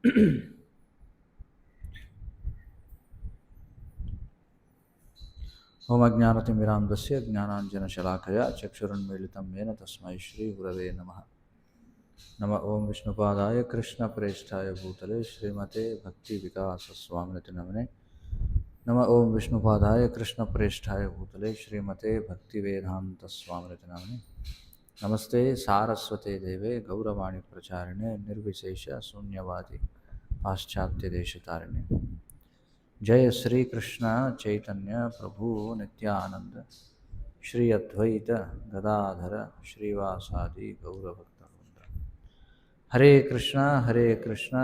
ఓం అజ్ఞానతిమిరాంధస్య జ్ఞానాంజనశలాకయా చక్షురున్మీలితం येन తస్మై శ్రీగురవే నమః. నమ ఓం విష్ణుపాదాయ కృష్ణప్రేష్ఠాయ భూతలే శ్రీమతే భక్తి వికాస స్వామినతి నమనే. నమ ఓం విష్ణుపాదాయ కృష్ణప్రేష్ఠాయ భూతలే శ్రీమతే భక్తి వేదాంత స్వామినతి నమనే. నమస్తే సారస్వతే దేవే గౌరవాణి ప్రచారిణే నిర్విశేష శూన్యవాది పాశ్చాత్య దేశతారిణే. जय श्री कृष्ण चैतन्य प्रभु नित्यानंद श्री अद्वैत गदाधर श्रीवासादि गौरभक्तवृंद. हरे कृष्ण कृष्ण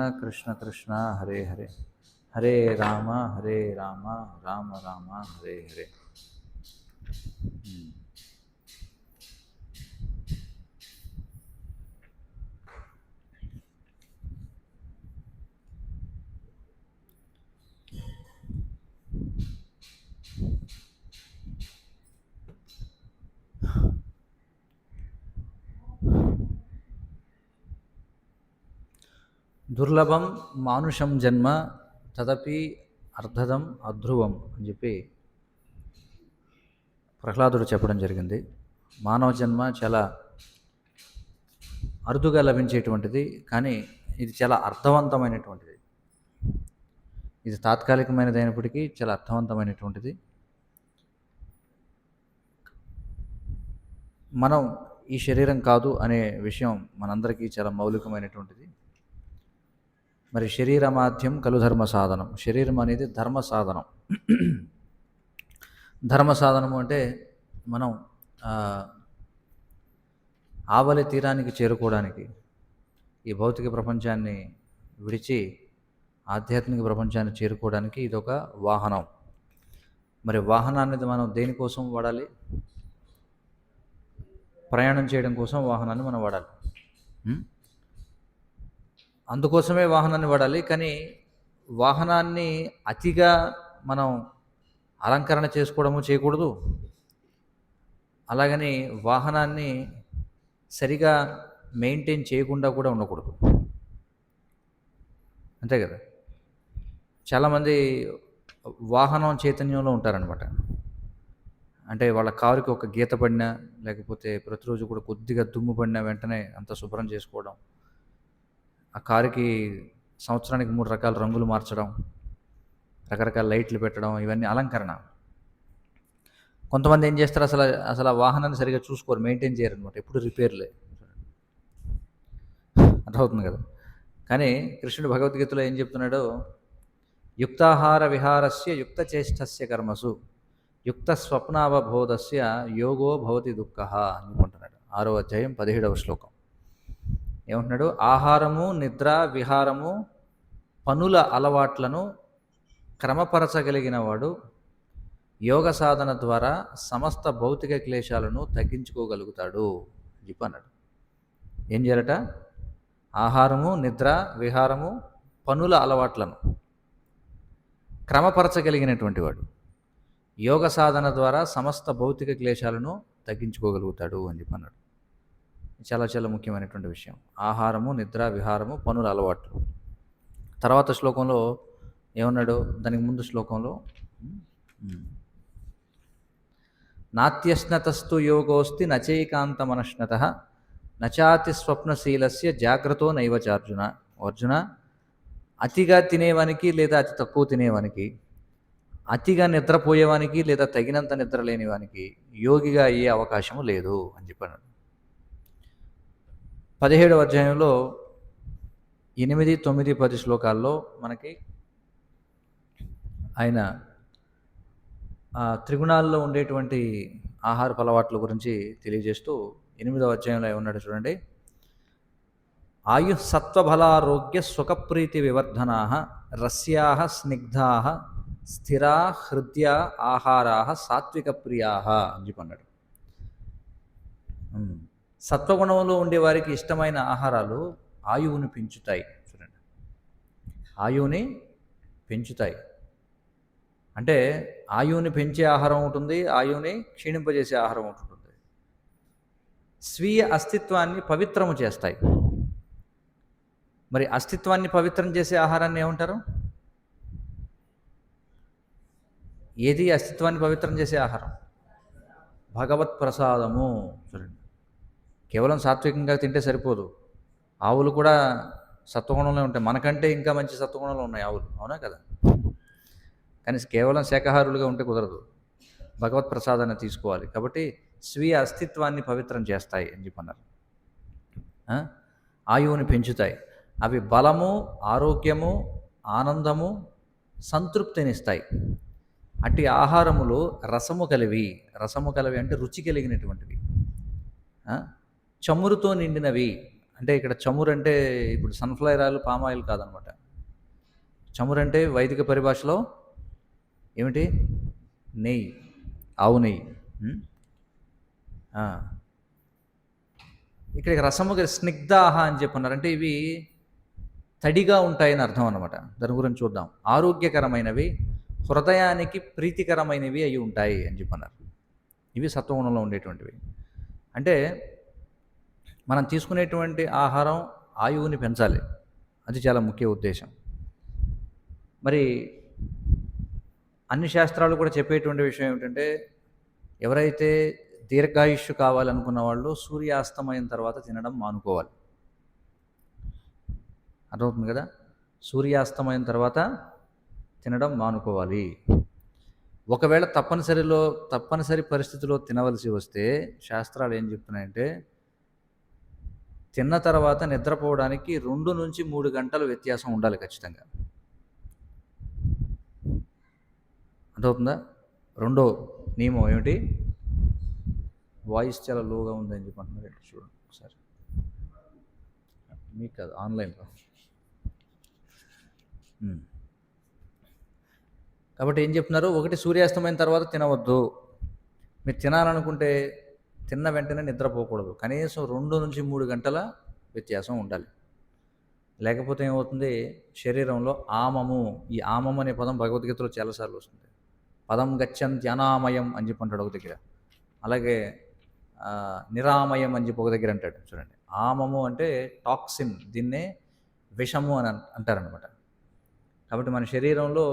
कृष्ण हरे हरे, हरे राम राम राम हरे हरे. దుర్లభం మానుషం జన్మ తదపి అర్ధదం అధ్రువం అని చెప్పి ప్రహ్లాదుడు చెప్పడం జరిగింది. మానవ జన్మ చాలా అరుదుగా లభించేటువంటిది, కానీ ఇది చాలా అర్థవంతమైనటువంటిది. ఇది తాత్కాలికమైనది అయినప్పటికీ చాలా అర్థవంతమైనటువంటిది. మనం ఈ శరీరం కాదు అనే విషయం మనందరికీ చాలా మౌలికమైనటువంటిది. మరి శరీరమాధ్యం కలు ధర్మ సాధనం. శరీరం అనేది ధర్మ సాధనం. ధర్మ సాధనము అంటే మనం ఆవలి తీరానికి చేరుకోవడానికి, ఈ భౌతిక ప్రపంచాన్ని విడిచి ఆధ్యాత్మిక ప్రపంచాన్ని చేరుకోవడానికి ఇదొక వాహనం. మరి వాహనాన్ని మనం దేనికోసం వాడాలి? ప్రయాణం చేయడం కోసం వాహనాన్ని మనం వాడాలి. అందుకోసమే వాహనాన్ని వాడాలి. కానీ వాహనాన్ని అతిగా మనం అలంకరణ చేసుకోవడము చేయకూడదు. అలాగని వాహనాన్ని సరిగా మెయింటైన్ చేయకుండా కూడా ఉండకూడదు. అంతే కదా. చాలామంది వాహనం చైతన్యంలో ఉంటారనమాట. అంటే వాళ్ళ కారుకి ఒక గీత పడినా, లేకపోతే ప్రతిరోజు కూడా కొద్దిగా దుమ్ము పడినా వెంటనే అంత శుభ్రం చేసుకోవడం, ఆ కారుకి సంవత్సరానికి 3 రకాల రంగులు మార్చడం, రకరకాల లైట్లు పెట్టడం, ఇవన్నీ అలంకరణ. కొంతమంది ఏం చేస్తారు, అసలు ఆ వాహనాన్ని సరిగా చూసుకోరు, మెయింటైన్ చేయరు అనమాట. ఎప్పుడు రిపేర్లే. అర్థమవుతుంది కదా. కానీ కృష్ణుడు భగవద్గీతలో ఏం చెప్తున్నాడో, యుక్తాహార విహారస్య యుక్త చేష్టస్య కర్మసు యుక్త స్వప్నావబోధస్య యోగో భవతి దుఃఖః అనుకుంటున్నాడు. 6వ అధ్యాయం 17వ శ్లోకం. ఏమంటున్నాడు? ఆహారము, నిద్ర, విహారము, పనుల అలవాట్లను క్రమపరచగలిగిన వాడు యోగ సాధన ద్వారా సమస్త భౌతిక క్లేశాలను తగ్గించుకోగలుగుతాడు అని చెప్పి అన్నాడు. ఏం చేయాలట? ఆహారము, నిద్ర, విహారము, పనుల అలవాట్లను క్రమపరచగలిగినటువంటి వాడు యోగ సాధన ద్వారా సమస్త భౌతిక క్లేశాలను తగ్గించుకోగలుగుతాడు అని చెప్పి అన్నాడు. చాలా చాలా ముఖ్యమైనటువంటి విషయం. ఆహారము, నిద్ర, విహారము, పనుల అలవాట్లు. తర్వాత శ్లోకంలో ఏమన్నాడు? దానికి ముందు శ్లోకంలో నాత్యశ్నతస్తు యోగోస్తి నచైకాంతమనశ్నత నచాతి స్వప్నశీలస్య జాగ్రత్తో నైవచార్జున. అర్జున, అతిగా తినేవానికి లేదా అతి తక్కువ తినేవానికి, అతిగా నిద్రపోయేవానికి లేదా తగినంత నిద్ర లేనివానికి యోగిగా అయ్యే అవకాశము లేదు అని చెప్పాడు. 17వ అధ్యాయంలో 8, 9, 10 శ్లోకాల్లో మనకి ఆయన త్రిగుణాల్లో ఉండేటువంటి ఆహారపు అలవాట్ల గురించి తెలియజేస్తూ 8వ అధ్యాయంలో ఏమన్నాడు చూడండి. ఆయుః సత్వబలారోగ్య సుఖప్రీతి వివర్ధనా రస్యాః స్నిగ్ధాః స్థిరా హృదయ ఆహారాః సాత్విక ప్రియాః అని చెప్పి అన్నాడు. సత్వగుణంలో ఉండేవారికి ఇష్టమైన ఆహారాలు ఆయువుని పెంచుతాయి. చూడండి, ఆయువుని పెంచుతాయి. అంటే ఆయువుని పెంచే ఆహారం ఉంటుంది, ఆయువుని క్షీణింపజేసే ఆహారం ఉంటుంది. స్వీయ అస్తిత్వాన్ని పవిత్రము చేస్తాయి. మరి అస్తిత్వాన్ని పవిత్రం చేసే ఆహారాన్ని ఏమంటారు? ఏది అస్తిత్వాన్ని పవిత్రం చేసే ఆహారం? భగవత్ ప్రసాదము. చూడండి, కేవలం సాత్వికంగా తింటే సరిపోదు. ఆవులు కూడా సత్వగుణంలో ఉంటాయి. మనకంటే ఇంకా మంచి సత్వగుణంలో ఉన్నాయి ఆవులు, అవునా కదా? కానీ కేవలం శాకాహారులుగా ఉంటే కుదరదు. భగవత్ ప్రసాదాన్ని తీసుకోవాలి. కాబట్టి స్వీయ అస్తిత్వాన్ని పవిత్రం చేస్తాయి అని చెప్పన్నారు. ఆయువుని పెంచుతాయి. అవి బలము, ఆరోగ్యము, ఆనందము, సంతృప్తినిస్తాయి. అట్టి ఆహారములు రసము కలివి. రసము కలివి అంటే రుచి కలిగినటువంటివి. చమురుతో నిండినవి. అంటే ఇక్కడ చమురు అంటే ఇప్పుడు సన్ఫ్లవర్ ఆయిల్, పామ్ ఆయిల్ కాదనమాట. చమురు అంటే వైదిక పరిభాషలో ఏమిటి? నెయ్యి, ఆవు నెయ్యి. ఇక్కడికి రసము స్నిగ్ధాహ అని చెప్పన్నారు. అంటే ఇవి తడిగా ఉంటాయని అర్థం అన్నమాట. దాని గురించి చూద్దాం. ఆరోగ్యకరమైనవి, హృదయానికి ప్రీతికరమైనవి అయి ఉంటాయి అని చెప్పన్నారు. ఇవి సత్వగుణంలో ఉండేటువంటివి. అంటే మనం తీసుకునేటువంటి ఆహారం ఆయువుని పెంచాలి. అది చాలా ముఖ్య ఉద్దేశం. మరి అన్ని శాస్త్రాలు కూడా చెప్పేటువంటి విషయం ఏమిటంటే, ఎవరైతే దీర్ఘాయుష్షు కావాలనుకున్న వాళ్ళు సూర్యాస్తమయం తర్వాత తినడం మానుకోవాలి. అర్థమవుతుంది కదా? సూర్యాస్తమయం తర్వాత తినడం మానుకోవాలి. ఒకవేళ తప్పనిసరి పరిస్థితిలో తినవలసి వస్తే శాస్త్రాలు ఏం చెప్తున్నాయంటే, తిన్న తర్వాత నిద్రపోవడానికి 2 నుంచి 3 గంటల వ్యత్యాసం ఉండాలి ఖచ్చితంగా. అర్థమవుతుందా? రెండో నియమం ఏమిటి? వాయిస్ చాలా లోగా ఉందని చెప్పి అంటున్నారు. చూడండి ఒకసారి. మీకు కాదు, ఆన్లైన్లో. కాబట్టి ఏం చెప్తున్నారు? ఒకటి, సూర్యాస్తమైన తర్వాత తినవద్దు. మీరు తినాలనుకుంటే తిన్న వెంటనే నిద్రపోకూడదు. కనీసం 2 నుంచి 3 గంటల వ్యత్యాసం ఉండాలి. లేకపోతే ఏమవుతుంది? శరీరంలో ఆమము, ఈ ఆమము అనే పదం భగవద్గీతలో చాలాసార్లు వస్తుంది. పదం గచ్చంత్యనామయం అని చెప్పి అంటాడు ఒక దగ్గర. అలాగే నిరామయం అని చెప్పి ఒక దగ్గర అంటాడు. చూడండి, ఆమము అంటే టాక్సిన్, దీన్నే విషము అని అంటారనమాట. కాబట్టి మన శరీరంలో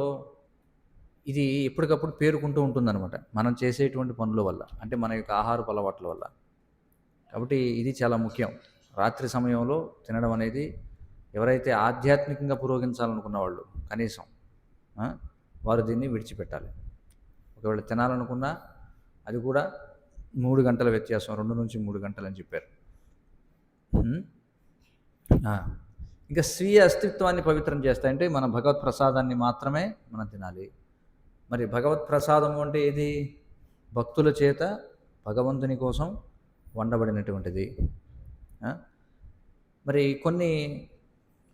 ఇది ఎప్పటికప్పుడు పేరుకుంటూ ఉంటుందన్నమాట, మనం చేసేటువంటి పనుల వల్ల, అంటే మన యొక్క ఆహారపు అలవాట్ల వల్ల. కాబట్టి ఇది చాలా ముఖ్యం. రాత్రి సమయంలో తినడం అనేది ఎవరైతే ఆధ్యాత్మికంగా పురోగమించాలనుకున్న వాళ్ళు కనీసం వారు దీన్ని విడిచిపెట్టాలి. ఒకవేళ తినాలనుకున్నా అది కూడా 3 గంటల వ్యత్యాసం, 2 నుంచి 3 గంటలు అని చెప్పారు. ఇంకా స్వీయ అస్తిత్వాన్ని పవిత్రం చేస్తాయంటే మన భగవత్ ప్రసాదాన్ని మాత్రమే మనం తినాలి. మరి భగవత్ ప్రసాదము అంటే ఏది? భక్తుల చేత భగవంతుని కోసం వండబడినటువంటిది. మరి కొన్ని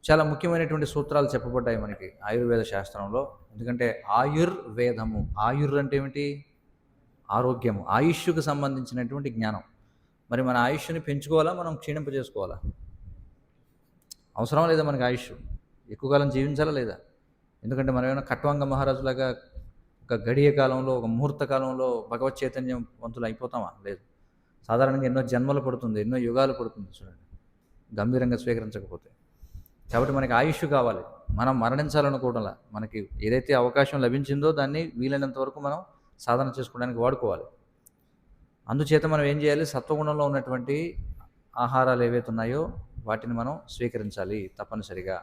చాలా ముఖ్యమైనటువంటి సూత్రాలు చెప్పబడ్డాయి మనకి ఆయుర్వేద శాస్త్రంలో. ఎందుకంటే ఆయుర్వేదము, ఆయుర్ అంటే ఏమిటి? ఆరోగ్యము, ఆయుష్కు సంబంధించినటువంటి జ్ఞానం. మరి మన ఆయుష్ని పెంచుకోవాలా, మనం క్షీణింపజేసుకోవాలా? అవసరం లేదా మనకి ఆయుష్? ఎక్కువ కాలం జీవించాలా లేదా? ఎందుకంటే మనం ఏమైనా ఖట్వాంగ మహారాజులాగా ఒక గడియ కాలంలో, ఒక ముహూర్త కాలంలో భగవత్ చైతన్యం వంతులు అయిపోతామా? లేదు. సాధారణంగా ఎన్నో జన్మలు పడుతుంది, ఎన్నో యుగాలు పడుతుంది చూడండి, గంభీరంగా స్వీకరించకపోతే. కాబట్టి మనకి ఆయుష్ కావాలి. మనం మరణించాలనుకోవడంలా, మనకి ఏదైతే అవకాశం లభించిందో దాన్ని వీలైనంత వరకు మనం సాధన చేసుకోవడానికి వాడుకోవాలి. అందుచేత మనం ఏం చేయాలి? సత్వగుణంలో ఉన్నటువంటి ఆహారాలు ఏవైతే ఉన్నాయో వాటిని మనం స్వీకరించాలి తప్పనిసరిగా.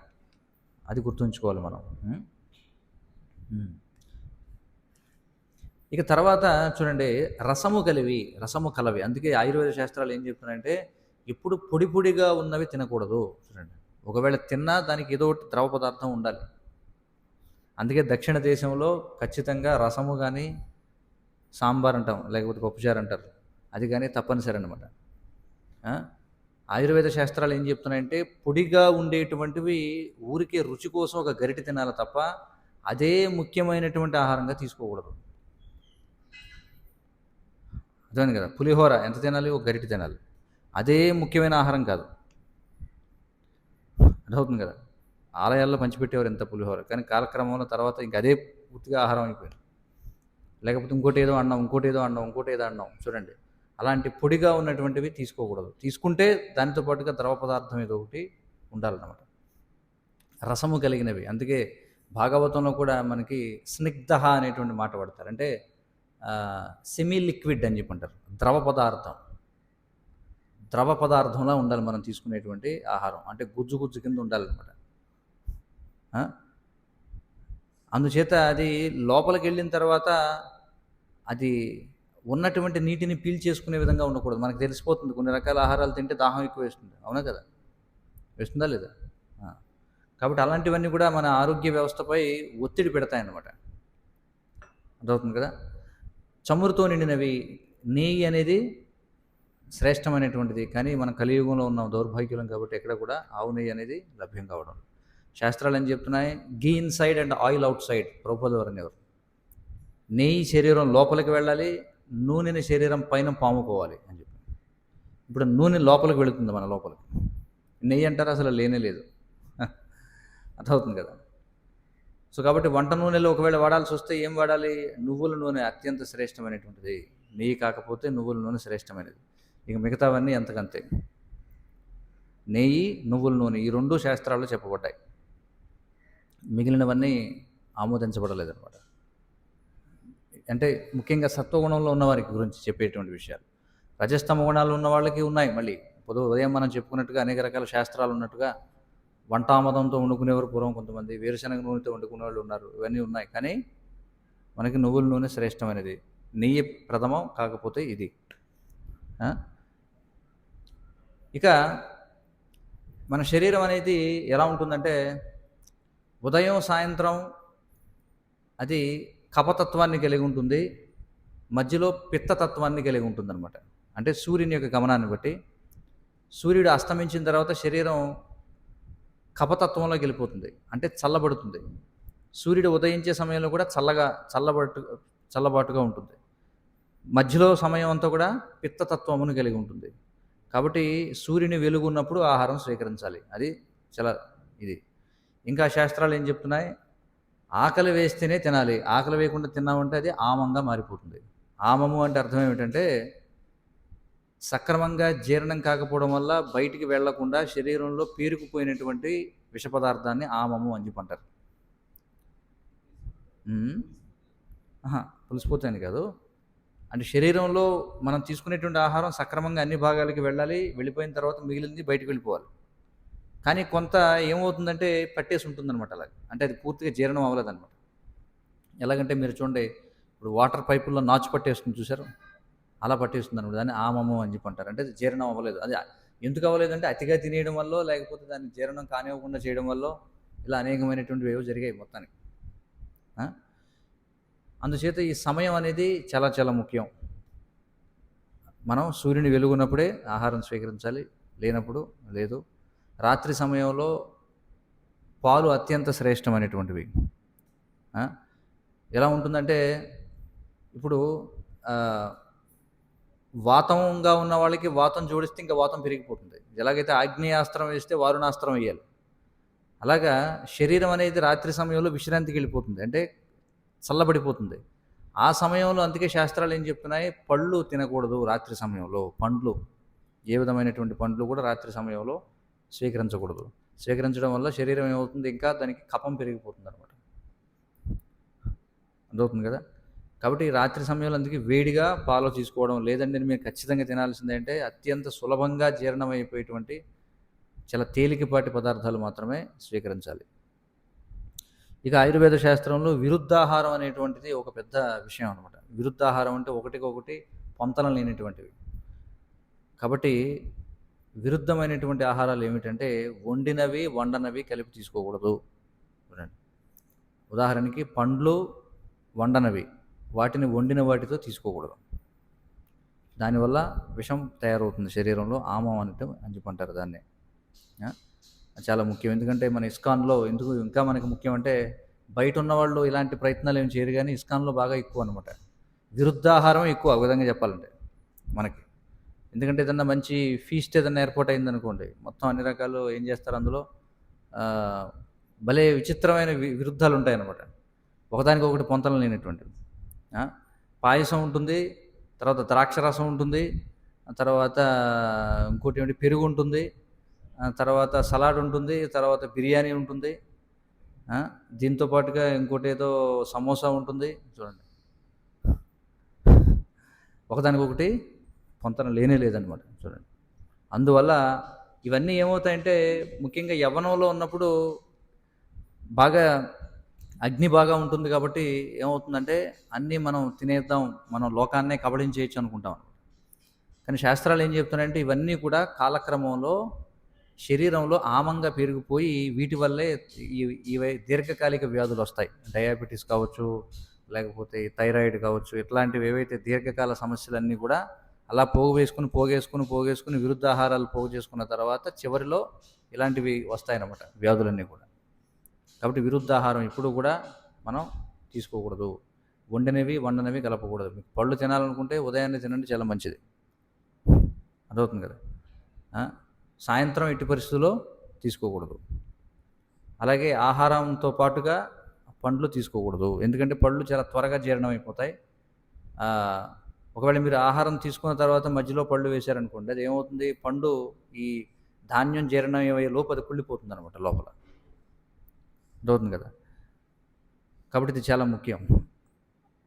అది గుర్తుంచుకోవాలి మనం. ఇక తర్వాత చూడండి, రసము కలవి. అందుకే ఆయుర్వేద శాస్త్రాలు ఏం చెప్తున్నాయంటే, ఇప్పుడు పొడి పొడిగా ఉన్నవి తినకూడదు. చూడండి, ఒకవేళ తిన్నా దానికి ఏదో ఒకటి ద్రవ పదార్థం ఉండాలి. అందుకే దక్షిణ దేశంలో ఖచ్చితంగా రసము కానీ, సాంబార్ అంటాం, లేకపోతే పప్పుచారు అంటారు, అది కానీ తప్పనిసరి అనమాట. ఆయుర్వేద శాస్త్రాలు ఏం చెప్తున్నాయంటే, పొడిగా ఉండేటువంటివి ఊరికే రుచి కోసం ఒక గరిటె తినాలి తప్ప అదే ముఖ్యమైనటువంటి ఆహారంగా తీసుకోకూడదు. అర్థమైంది కదా? పులిహోర ఎంత తినాలి? ఒక గరిటె తినాలి. అదే ముఖ్యమైన ఆహారం కాదు. అర్థమవుతుంది కదా? ఆలయాల్లో పంచిపెట్టేవారు ఎంత పులిహోర, కానీ కాలక్రమంలో తర్వాత ఇంక అదే పూర్తిగా ఆహారం అయిపోయింది. లేకపోతే ఇంకోటి ఏదో అన్నం. చూడండి, అలాంటి పొడిగా ఉన్నటువంటివి తీసుకోకూడదు. తీసుకుంటే దానితో పాటుగా ద్రవ పదార్థం ఏదో ఒకటి ఉండాలన్నమాట. రసము కలిగినవి. అందుకే భాగవతంలో కూడా మనకి స్నిగ్ధ అనేటువంటి మాట వాడతారు. అంటే సెమీ లిక్విడ్ అని చెప్పి అంటారు. ద్రవ పదార్థం. ద్రవ పదార్థంలా ఉండాలి మనం తీసుకునేటువంటి ఆహారం. అంటే గుజ్జు గుజ్జు కింద ఉండాలన్నమాట. అందుచేత అది లోపలికెళ్ళిన తర్వాత అది ఉన్నటువంటి నీటిని పీల్చేసుకునే విధంగా ఉండకూడదు. మనకు తెలిసిపోతుంది కొన్ని రకాల ఆహారాలు తింటే దాహం ఎక్కువ వేస్తుంది. అవునా కదా? వేస్తుందా లేదా? కాబట్టి అలాంటివన్నీ కూడా మన ఆరోగ్య వ్యవస్థపై ఒత్తిడి పెడతాయన్నమాట. అర్థమవుతుంది కదా? చమురుతో నిండినవి. నెయ్యి అనేది శ్రేష్టమైనటువంటిది. కానీ మనం కలియుగంలో ఉన్నాం, దౌర్భాగ్యులం కాబట్టి ఎక్కడ కూడా ఆవు నెయ్యి అనేది లభ్యం కావడం. శాస్త్రాలు ఏం చెప్తున్నాయి? Ghee inside and oil outside. Prabhupada వారు అనేవారు. నెయ్యి శరీరం లోపలికి వెళ్ళాలి, నూనెని శరీరం పైన పాముకోవాలి అని చెప్పి. ఇప్పుడు నూనె లోపలికి వెళుతుంది, మన లోపలికి. నెయ్యి అంటారు అసలు లేనే లేదు. అర్థమవుతుంది కదా? సో కాబట్టి వంట నూనెలో ఒకవేళ వాడాల్సి వస్తే ఏం వాడాలి? నువ్వుల నూనె అత్యంత శ్రేష్టమైనటువంటిది. నెయ్యి కాకపోతే నువ్వుల నూనె శ్రేష్టమైనది. ఇక మిగతావన్నీ అంతకంతే. నెయ్యి, నువ్వుల నూనె ఈ రెండు శాస్త్రాల్లో చెప్పబడ్డాయి. మిగిలినవన్నీ ఆమోదించబడలేదన్నమాట. అంటే ముఖ్యంగా సత్వగుణంలో ఉన్న వారికి గురించి చెప్పేటువంటి విషయాలు. రజస్తమ గుణాలు ఉన్న వాళ్ళకి ఉన్నాయి. మళ్ళీ ఉదయం మనం చెప్పుకున్నట్టుగా అనేక రకాల శాస్త్రాలు ఉన్నట్టుగా వంటామదంతో వండుకునేవారు పూర్వం కొంతమంది, వేరుశనగ నూనెతో వండుకునే వాళ్ళు ఉన్నారు. ఇవన్నీ ఉన్నాయి. కానీ మనకి నువ్వుల నూనె శ్రేష్టమైనది. నెయ్యి ప్రథమం, కాకపోతే ఇది. ఇక మన శరీరం అనేది ఎలా ఉంటుందంటే ఉదయం సాయంత్రం అది కపతత్వాన్ని కలిగి ఉంటుంది, మధ్యలో పిత్తతత్వాన్ని కలిగి ఉంటుంది అనమాట. అంటే సూర్యుని యొక్క గమనాన్ని బట్టి సూర్యుడు అస్తమించిన తర్వాత శరీరం కపతత్వంలోకి వెళ్ళిపోతుంది, అంటే చల్లబడుతుంది. సూర్యుడు ఉదయించే సమయంలో కూడా చల్లబాటుగా ఉంటుంది. మధ్యలో సమయం అంతా కూడా పిత్తతత్వమును కలిగి ఉంటుంది. కాబట్టి సూర్యుని వెలుగు ఉన్నప్పుడు ఆహారం స్వీకరించాలి. అది చాలా ఇది. ఇంకా శాస్త్రాలు ఏం చెప్తున్నాయి? ఆకలి వేస్తేనే తినాలి. ఆకలి వేయకుండా తిన్నామంటే అది ఆమంగా మారిపోతుంది. ఆమము అంటే అర్థం ఏమిటంటే సక్రమంగా జీర్ణం కాకపోవడం వల్ల బయటికి వెళ్లకుండా శరీరంలో పేరుకుపోయినటువంటి విష పదార్థాన్ని ఆమము అని చెప్పి అంటారు. పులిసిపోతాయని కాదు, అంటే శరీరంలో మనం తీసుకునేటువంటి ఆహారం సక్రమంగా అన్ని భాగాలకి వెళ్ళాలి. వెళ్ళిపోయిన తర్వాత మిగిలింది బయటకు వెళ్ళిపోవాలి. కానీ కొంత ఏమవుతుందంటే పట్టేసి ఉంటుందన్నమాట. అలాగే అంటే అది పూర్తిగా జీర్ణం అవ్వలేదన్నమాట. ఎలాగంటే మీరు చూడండి, ఇప్పుడు వాటర్ పైపుల్లో నాచు పట్టేస్తుంది చూసారు, అలా పట్టేస్తుంది అనమాట. దాన్ని ఆమము అని చెప్పి అంటారు. అంటే జీర్ణం అవ్వలేదు. అది ఎందుకు అవ్వలేదంటే అతిగా తినేయడం వల్ల, లేకపోతే దాన్ని జీర్ణం కానివ్వకుండా చేయడం వల్ల, ఇలా అనేకమైనటువంటివి ఏవో జరిగాయి మొత్తానికి. అందుచేత ఈ సమయం అనేది చాలా చాలా ముఖ్యం. మనం సూర్యుని వెలుగున్నప్పుడే ఆహారం స్వీకరించాలి, లేనప్పుడు లేదు. రాత్రి సమయంలో పాలు అత్యంత శ్రేష్టమైనటువంటివి. ఎలా ఉంటుందంటే ఇప్పుడు వాతంగా ఉన్న వాళ్ళకి వాతం జోడిస్తే ఇంకా వాతం పెరిగిపోతుంది. ఎలాగైతే ఆగ్నేయాస్త్రం వేస్తే వారుణాస్త్రం వేయాలి, అలాగా శరీరం అనేది రాత్రి సమయంలో విశ్రాంతికి వెళ్ళిపోతుంది, అంటే చల్లబడిపోతుంది. ఆ సమయంలో అందుకే శాస్త్రాలు ఏం చెప్తున్నాయి? పళ్ళు తినకూడదు రాత్రి సమయంలో. పండ్లు, ఏ విధమైనటువంటి పండ్లు కూడా రాత్రి సమయంలో స్వీకరించకూడదు. స్వీకరించడం వల్ల శరీరం ఏమవుతుంది? ఇంకా దానికి కఫం పెరిగిపోతుంది అనమాట. అర్థమవుతుంది కదా? కాబట్టి రాత్రి సమయంలో అందుకే వేడిగా పాలు తీసుకోవడం, లేదంటే మీరు ఖచ్చితంగా తినాల్సిందంటే అత్యంత సులభంగా జీర్ణమైపోయేటువంటి చాలా తేలికపాటి పదార్థాలు మాత్రమే స్వీకరించాలి. ఇక ఆయుర్వేద శాస్త్రంలో విరుద్ధాహారం అనేటువంటిది ఒక పెద్ద విషయం అనమాట. విరుద్ధాహారం అంటే ఒకటికొకటి పొంతన లేనటువంటివి. కాబట్టి విరుద్ధమైనటువంటి ఆహారాలు ఏమిటంటే వండినవి వండనవి కలిపి తీసుకోకూడదు. ఉదాహరణకి పండ్లు వండనవి, వాటిని వండిన వాటితో తీసుకోకూడదు. దానివల్ల విషం తయారవుతుంది శరీరంలో. ఆమం అని చెప్పంటారు దాన్ని. చాలా ముఖ్యం. ఎందుకంటే మన ఇస్కాన్లో ఎందుకు ఇంకా మనకి ముఖ్యం అంటే బయట ఉన్నవాళ్ళు ఇలాంటి ప్రయత్నాలు ఏమి చేయరు, కానీ ఇస్కాన్లో బాగా ఎక్కువ అనమాట. విరుద్ధాహారం ఎక్కువ, ఆ విధంగా చెప్పాలంటే మనకి. ఎందుకంటే ఏదన్నా మంచి ఫీస్ట్ ఏదన్నా ఏర్పాటు అయిందనుకోండి, మొత్తం అన్ని రకాలు ఏం చేస్తారు అందులో భలే విచిత్రమైన విరుద్ధాలు ఉంటాయన్నమాట. ఒకదానికొకటి పొంతన లేనటువంటివి. పాయసం ఉంటుంది, తర్వాత ద్రాక్షరసం ఉంటుంది, తర్వాత ఇంకోటి ఏమిటి పెరుగు ఉంటుంది, తర్వాత సలాడ్ ఉంటుంది, తర్వాత బిర్యానీ ఉంటుంది, ఆ, దీంతో పాటుగా ఇంకోటి ఏదో సమోసా ఉంటుంది చూడండి, ఒకదానికొకటి పొంతన లేనే లేదనమాట చూడండి. అందువల్ల ఇవన్నీ ఏమవుతాయంటే ముఖ్యంగా యవ్వనంలో ఉన్నప్పుడు బాగా అగ్ని బాగా ఉంటుంది కాబట్టి ఏమవుతుందంటే అన్నీ మనం తినేద్దాం, మనం లోకాన్నే కబళించేయచ్చు అనుకుంటాం. కానీ శాస్త్రాలు ఏం చెప్తున్నాయంటే ఇవన్నీ కూడా కాలక్రమంలో శరీరంలో ఆమంగా పెరిగిపోయి వీటి వల్లే ఇవి దీర్ఘకాలిక వ్యాధులు వస్తాయి. డయాబెటీస్ కావచ్చు, లేకపోతే థైరాయిడ్ కావచ్చు, ఇట్లాంటివి ఏవైతే దీర్ఘకాల సమస్యలన్నీ కూడా అలా పోగేసుకుని విరుద్ధాహారాలు పోగు చేసుకున్న తర్వాత చివరిలో ఇలాంటివి వస్తాయన్నమాట వ్యాధులన్నీ కూడా. కాబట్టి విరుద్ధాహారం ఎప్పుడు కూడా మనం తీసుకోకూడదు. వండనివి కలపకూడదు. మీకు పళ్ళు తినాలనుకుంటే ఉదయాన్నే తినండి, చాలా మంచిది. అర్థమవుతుంది కదా. సాయంత్రం ఎట్టి పరిస్థితుల్లో తీసుకోకూడదు. అలాగే ఆహారంతో పాటుగా పండ్లు తీసుకోకూడదు, ఎందుకంటే పళ్ళు చాలా త్వరగా జీర్ణం అయిపోతాయి. ఒకవేళ మీరు ఆహారం తీసుకున్న తర్వాత మధ్యలో పళ్ళు వేశారనుకోండి, అది ఏమవుతుంది, పండు ఈ ధాన్యం జీర్ణం అయ్యే లోపు అది కుళ్ళిపోతుంది అనమాట లోపల. అర్థమవుతుంది కదా. కాబట్టి ఇది చాలా ముఖ్యం.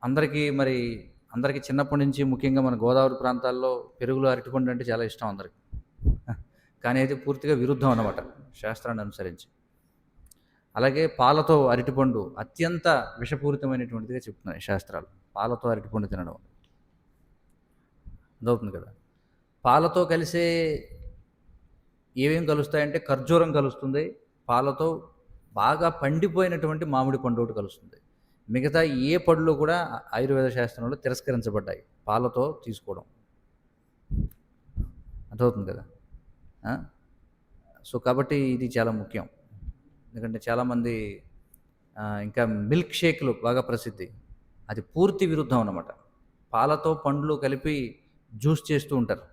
అందరికీ చిన్నప్పటి నుంచి ముఖ్యంగా మన గోదావరి ప్రాంతాల్లో పెరుగులో అరటిపండు అంటే చాలా ఇష్టం అందరికి. కానీ అయితే పూర్తిగా విరుద్ధం అన్నమాట శాస్త్రాన్ని అనుసరించి. అలాగే పాలతో అరటిపండు అత్యంత విషపూరితమైనటువంటిదిగా చెప్తున్నాయి శాస్త్రాలు. పాలతో అరటిపండు తినడం అదవుతుంది కదా. పాలతో కలిసే ఏమేం కలుస్తాయంటే ఖర్జూరం కలుస్తుంది, పాలతో బాగా పండిపోయినటువంటి మామిడి పండు ఒకటి కలుస్తుంది. మిగతా ఏ పళ్ళు కూడా ఆయుర్వేద శాస్త్రంలో తిరస్కరించబడ్డాయి పాలతో తీసుకోవడం. అర్థమవుతుంది కదా. సో కాబట్టి ఇది చాలా ముఖ్యం. ఎందుకంటే చాలామంది ఇంకా మిల్క్ షేక్లు బాగా ప్రసిద్ధి, అది పూర్తి విరుద్ధం అన్నమాట. పాలతో పండ్లు కలిపి జ్యూస్ చేస్తూ ఉంటారు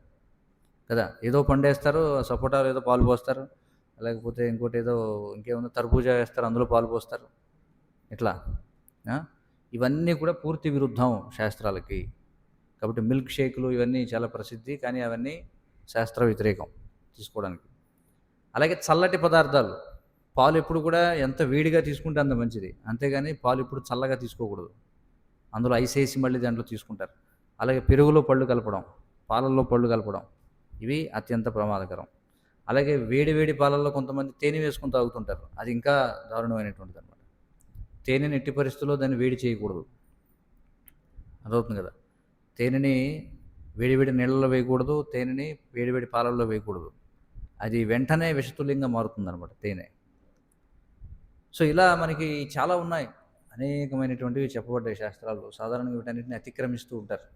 కదా. ఏదో పండు వేస్తారు, సపోటాలు ఏదో పాలు పోస్తారు, లేకపోతే ఇంకేముందో తర్బూజా వేస్తారు, అందులో పాలు పోస్తారు, ఇట్లా. ఇవన్నీ కూడా పూర్తి విరుద్ధం శాస్త్రాలకి. కాబట్టి మిల్క్ షేకులు ఇవన్నీ చాలా ప్రసిద్ధి, కానీ అవన్నీ శాస్త్ర వ్యతిరేకం తీసుకోవడానికి. అలాగే చల్లటి పదార్థాలు, పాలు ఎప్పుడు కూడా ఎంత వేడిగా తీసుకుంటే అంత మంచిది, అంతేగాని పాలు ఎప్పుడు చల్లగా తీసుకోకూడదు. అందులో ఐస్ వేసి మళ్ళీ దాంట్లో తీసుకుంటారు. అలాగే పెరుగులో పళ్ళు కలపడం, పాలల్లో పళ్ళు కలపడం, ఇవి అత్యంత ప్రమాదకరం. అలాగే వేడి వేడి పాలల్లో కొంతమంది తేనె వేసుకుని తాగుతుంటారు, అది ఇంకా దారుణమైనటువంటిది అనమాట. తేనెని ఎట్టి పరిస్థితుల్లో దాన్ని వేడి చేయకూడదు. అదవుతుంది కదా. తేనెని వేడివేడి నీళ్ళలో వేయకూడదు, తేనెని వేడివేడి పాలల్లో వేయకూడదు, అది వెంటనే విషతుల్యంగా మారుతుందన్నమాట తేనె. సో ఇలా మనకి చాలా ఉన్నాయి, అనేకమైనటువంటివి చెప్పబడ్డాయి శాస్త్రాల్లో. సాధారణంగా వీటన్నిటిని అతిక్రమిస్తూ ఉంటారు.